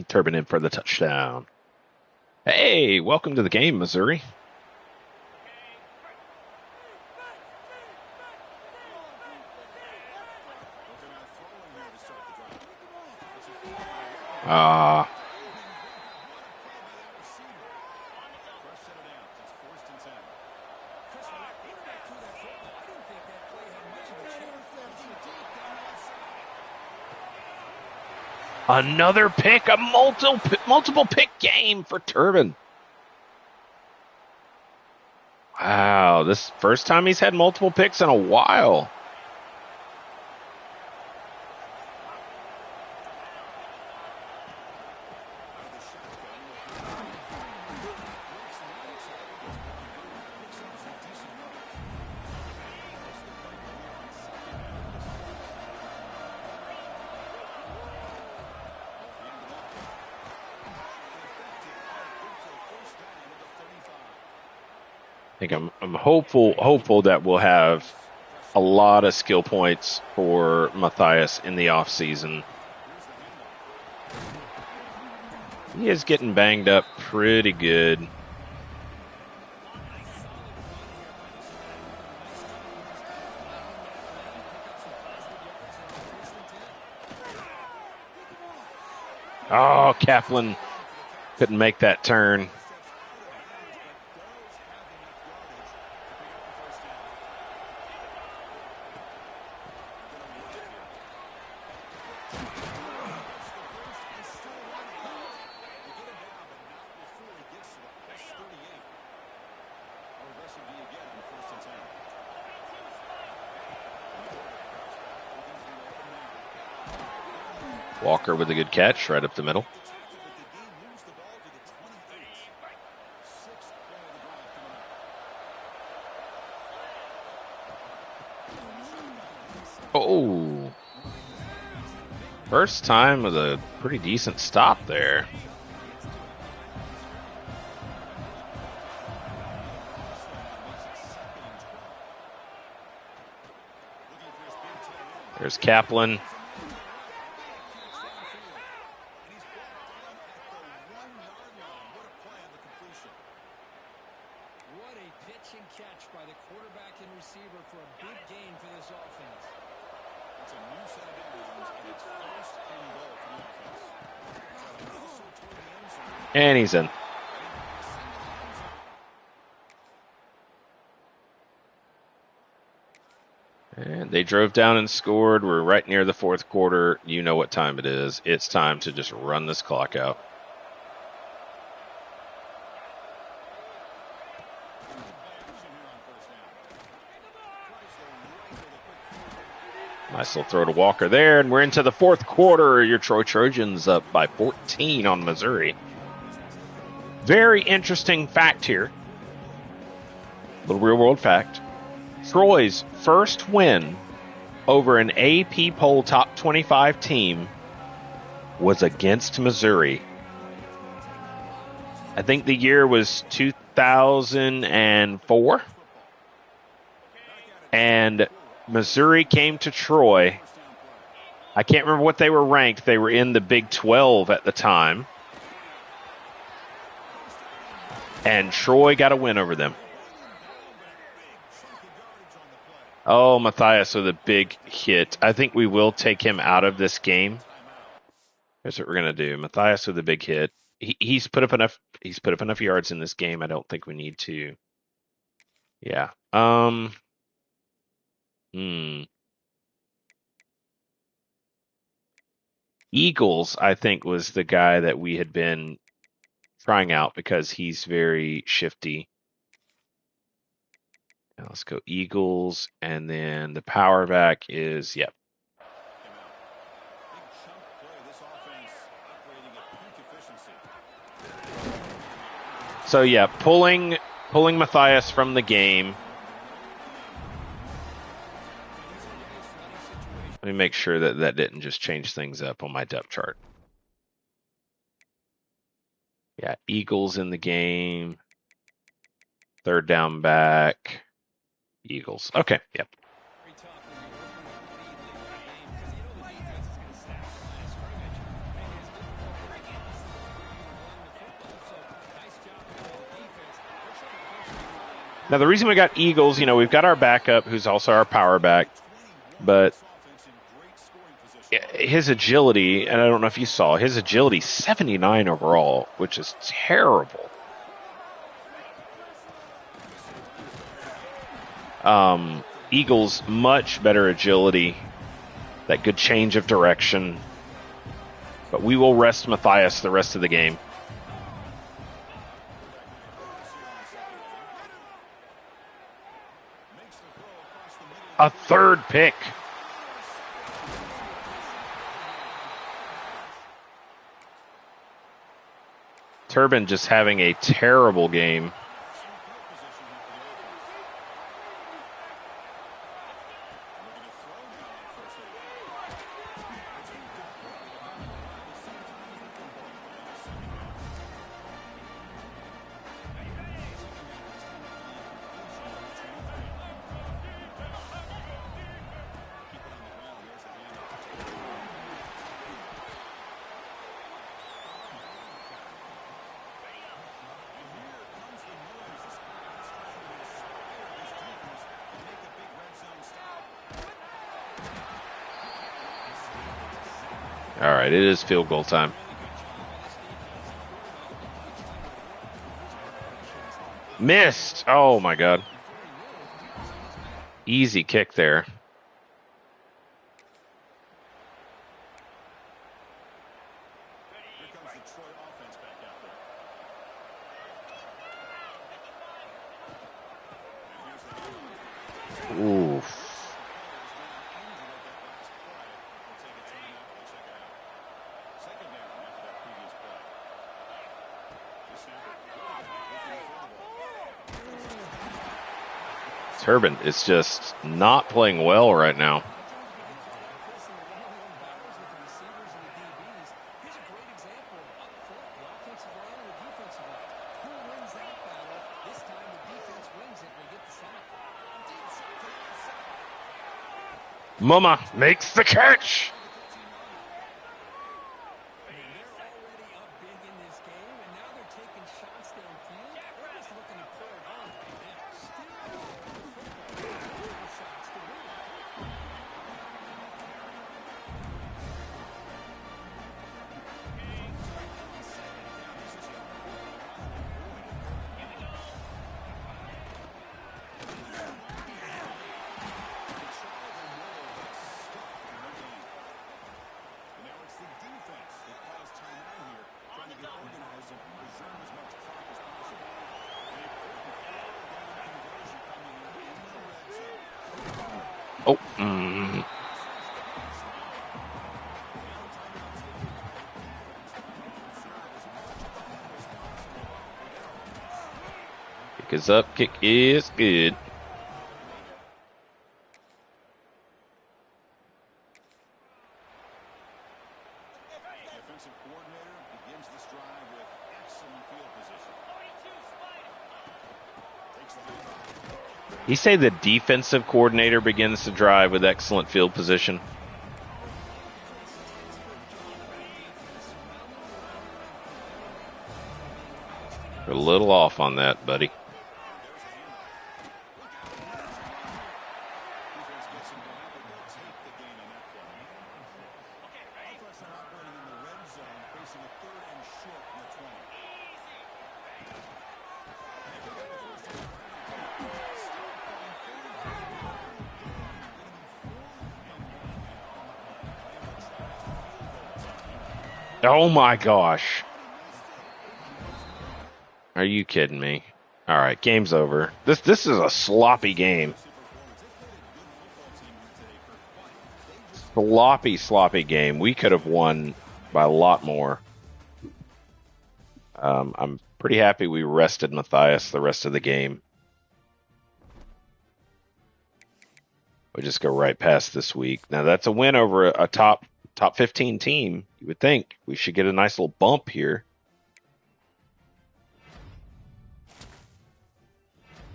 Turbin in for the touchdown. Hey, welcome to the game, Missouri. Another pick, a multiple pick game for Turbin. Wow, this first time he's had multiple picks in a while. I think I'm hopeful that we'll have a lot of skill points for Matthias in the offseason. He is getting banged up pretty good. Oh, Kaplan couldn't make that turn. Walker with a good catch right up the middle. Oh, first time with a pretty decent stop there. There's Kaplan. And he's in. And they drove down and scored. We're right near the fourth quarter. You know what time it is. It's time to just run this clock out. Nice little throw to Walker there, and we're into the fourth quarter. Your Troy Trojans up by 14 on Missouri. Very interesting fact here. Little real-world fact. Troy's first win over an AP poll top 25 team was against Missouri. I think the year was 2004. And Missouri came to Troy. I can't remember what they were ranked. They were in the Big 12 at the time. And Troy got a win over them. Oh, Matthias with a big hit. I think we will take him out of this game. Here's what we're gonna do. Matthias with a big hit. He's put up enough. He's put up enough yards in this game. I don't think we need to. Yeah. Eagles, I think, was the guy that we had been trying out because he's very shifty. Now let's go Eagles, and then the power back is, yep. So yeah, pulling Matthias from the game. Let me make sure that didn't just change things up on my depth chart. Yeah, Eagles in the game. Third down back. Eagles. Okay, yep. Now, the reason we got Eagles, we've got our backup, who's also our power back, but his agility, and I don't know if you saw, his agility 79 overall, which is terrible. Eagles, much better agility, that good change of direction. But we will rest Matthias the rest of the game. A third pick. Turbin just having a terrible game. All right, it is field goal time. Missed. Oh, my God. Easy kick there. Oof. Turbin is just not playing well right now. Mama makes the catch. Oh, Kick is up, kick is good. Defensive coordinator begins this drive with excellent field position. Takes the handoff. You say the defensive coordinator begins the drive with excellent field position? You're a little off on that, buddy. Oh my gosh. Are you kidding me? All right, game's over. This is a sloppy game. Sloppy game. We could have won by a lot more. I'm pretty happy we rested Matthias the rest of the game. We'll just go right past this week. Now that's a win over a top 15 team. You would think we should get a nice little bump here.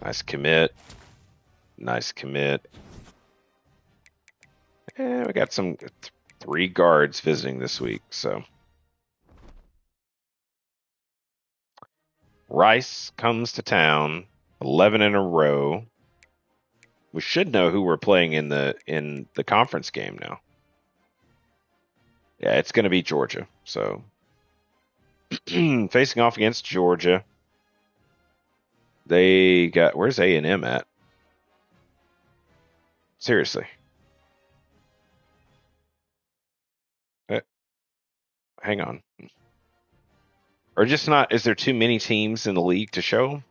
Nice commit. Nice commit. And we got some 3 guards visiting this week, so. Rice comes to town, 11 in a row. We should know who we're playing in the conference game now. Yeah, it's going to be Georgia. So facing off against Georgia. They got, where's A&M at? Seriously. hang on. Or just not, is there too many teams in the league to show?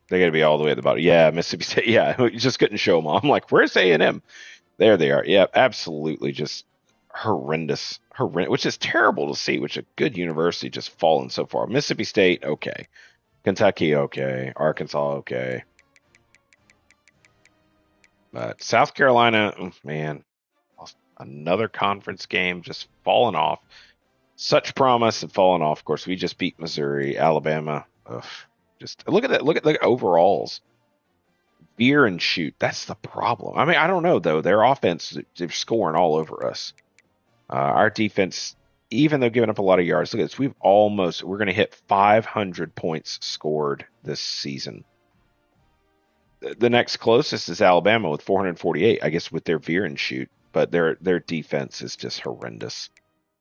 They got to be all the way at the bottom. Yeah, Mississippi State. Yeah, you just couldn't show them all. I'm like, where's A&M? There they are. Yeah, absolutely just horrendous, which is terrible to see, which a good university just fallen so far. Mississippi State, okay. Kentucky, okay. Arkansas, okay. But South Carolina, man, another conference game just falling off. Such promise and falling off. Of course, we just beat Missouri, Alabama. Ugh. Just look at that. Look at the overalls. Veer and shoot. That's the problem. I mean, I don't know though. Their offense, they're scoring all over us. Our defense, even though giving up a lot of yards, look at this. We're going to hit 500 points scored this season. The next closest is Alabama with 448, I guess, with their veer and shoot. But their defense is just horrendous.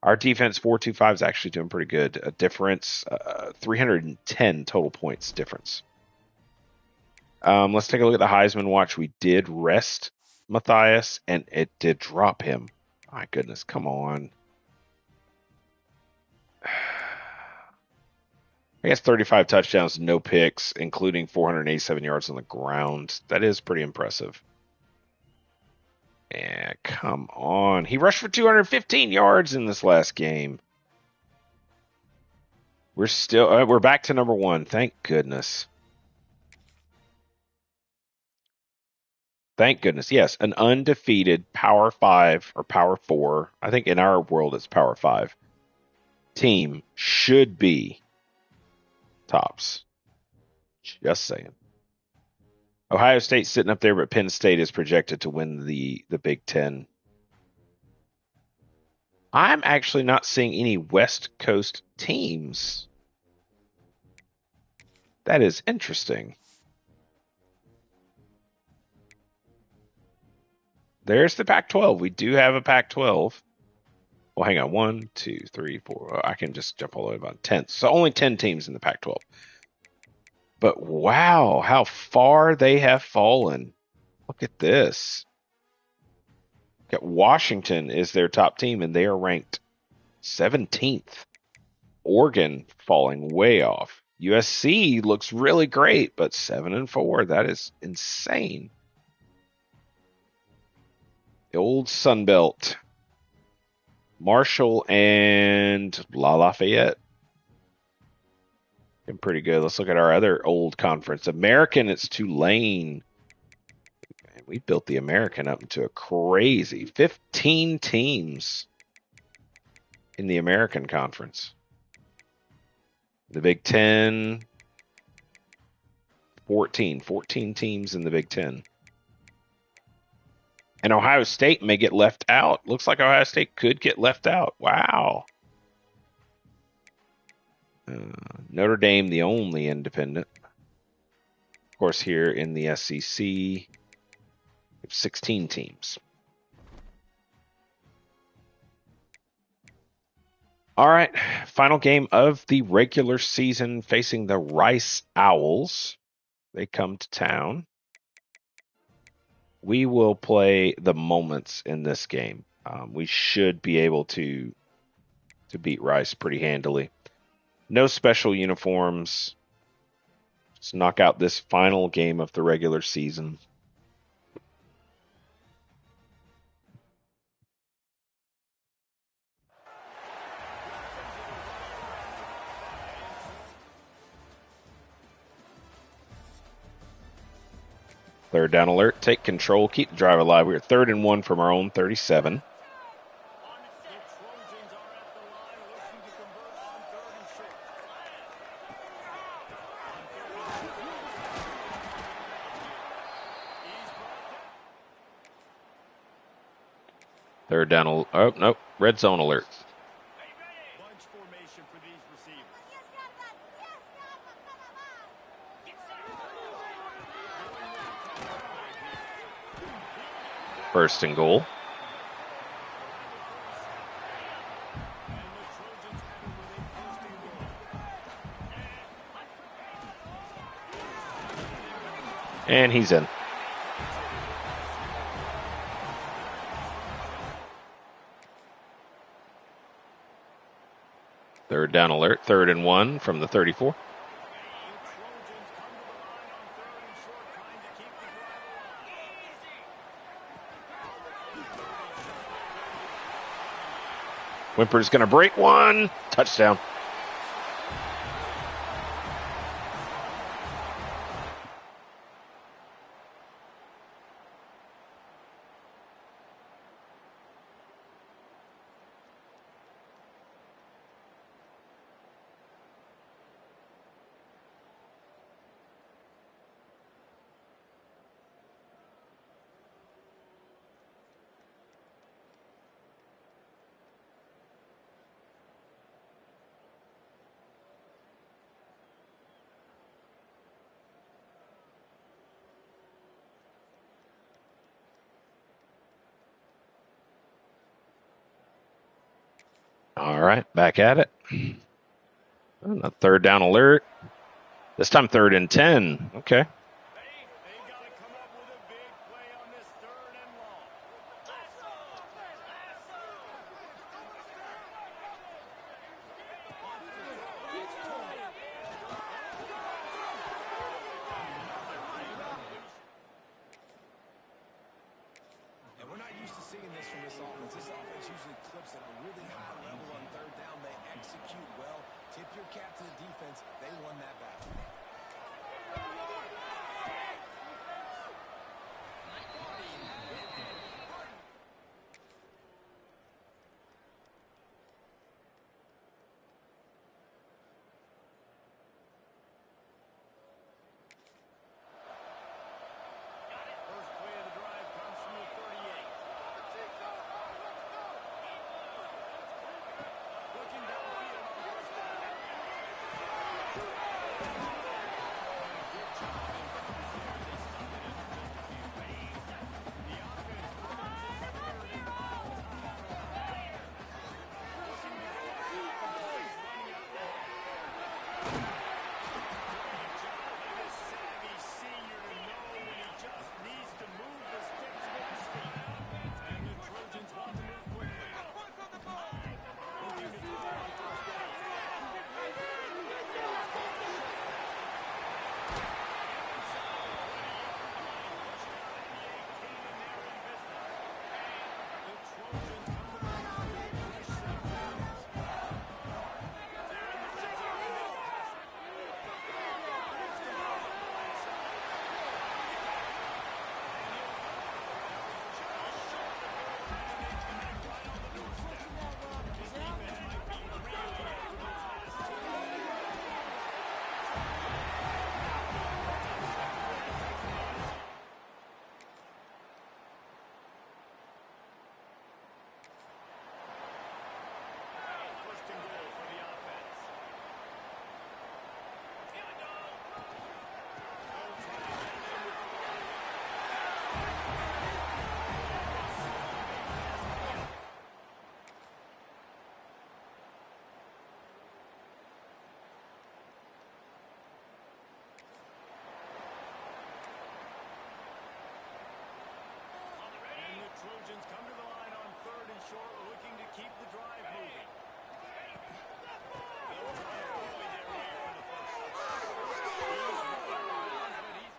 Our defense 4.25 is actually doing pretty good. A difference, 310 total points difference. Let's take a look at the Heisman watch. We did rest Matthias, and it did drop him. My goodness, come on. I guess 35 touchdowns, no picks, including 487 yards on the ground. That is pretty impressive. Yeah, come on. He rushed for 215 yards in this last game. We're back to number one. Thank goodness. Thank goodness. Yes, an undefeated Power 5 or Power 4. I think in our world it's Power 5. Team should be tops. Just saying. Ohio State's sitting up there, but Penn State is projected to win the Big Ten. I'm actually not seeing any West Coast teams. That is interesting. There's the Pac-12. We do have a Pac-12. Well, hang on. 1, 2, 3, 4. I can just jump all the way about 10. So only 10 teams in the Pac-12. But wow, how far they have fallen. Look at this. Look at Washington is their top team, and they are ranked 17th. Oregon falling way off. USC looks really great, but 7-4. That is insane. The old Sun Belt. Marshall and Lafayette. Been pretty good. Let's look at our other old conference. American, it's Tulane. Man, we built the American up into a crazy 15 teams in the American Conference. The Big Ten, 14 teams in the Big Ten. And Ohio State may get left out. Looks like Ohio State could get left out. Wow. Notre Dame, the only independent. Of course, here in the SEC, 16 teams. All right, final game of the regular season facing the Rice Owls. They come to town. We will play the moments in this game. We should be able to beat Rice pretty handily. No special uniforms. Let's knock out this final game of the regular season. Third down alert. Take control. Keep the drive alive. We're 3rd and 1 from our own 37. Third down. Oh, nope. Red zone alert. Bunch formation for these receivers. 1st and goal. And he's in. Third down alert. 3rd and 1 from the 34. The Trojans come to the line on 3rd and short, trying to keep the drive alive. Wimper's going to break one. Touchdown. All right, back at it. A 3rd down alert. This time 3rd and 10. Okay. They've got to come up with a big play on this 3rd and long. And we're not used to seeing this from this offense. This offense usually clips at a really high level on 3rd down. They execute well. Tip your cap to the defense. They won that battle. First play of the drive comes from the 38. Looking downfield on first down. Good job in bounds there. They stuck it in for just a few. The offense runs it 3rd and long. Looking to go up until he's running out of the Great job by this savvy senior to know when he just needs to move the sticks with his feet. And the Trojans want to move quickly. Looking to throw on first down. First and goal for the offense. Here we go. And the Trojans come to the line on 3rd and short, looking to keep the drive moving. They'll try to bully their way for the first. He's running around, but he's...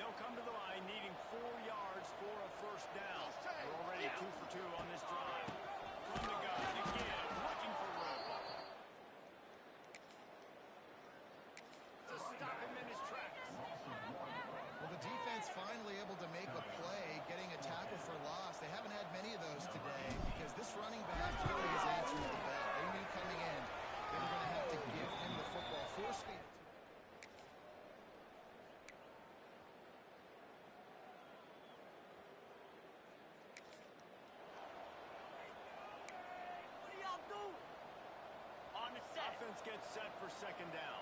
They'll come to the line needing 4 yards for a first down. They're already 2 for 2 on this drive. From the gun, again, looking for room. To stop him in his tracks. Well, the defense finally able to make a play, getting a tackle for loss. They haven't had many of those today because this running back really has answered the bell. They knew coming in they were going to have to give him the football, force feed. Offense gets set for 2nd down.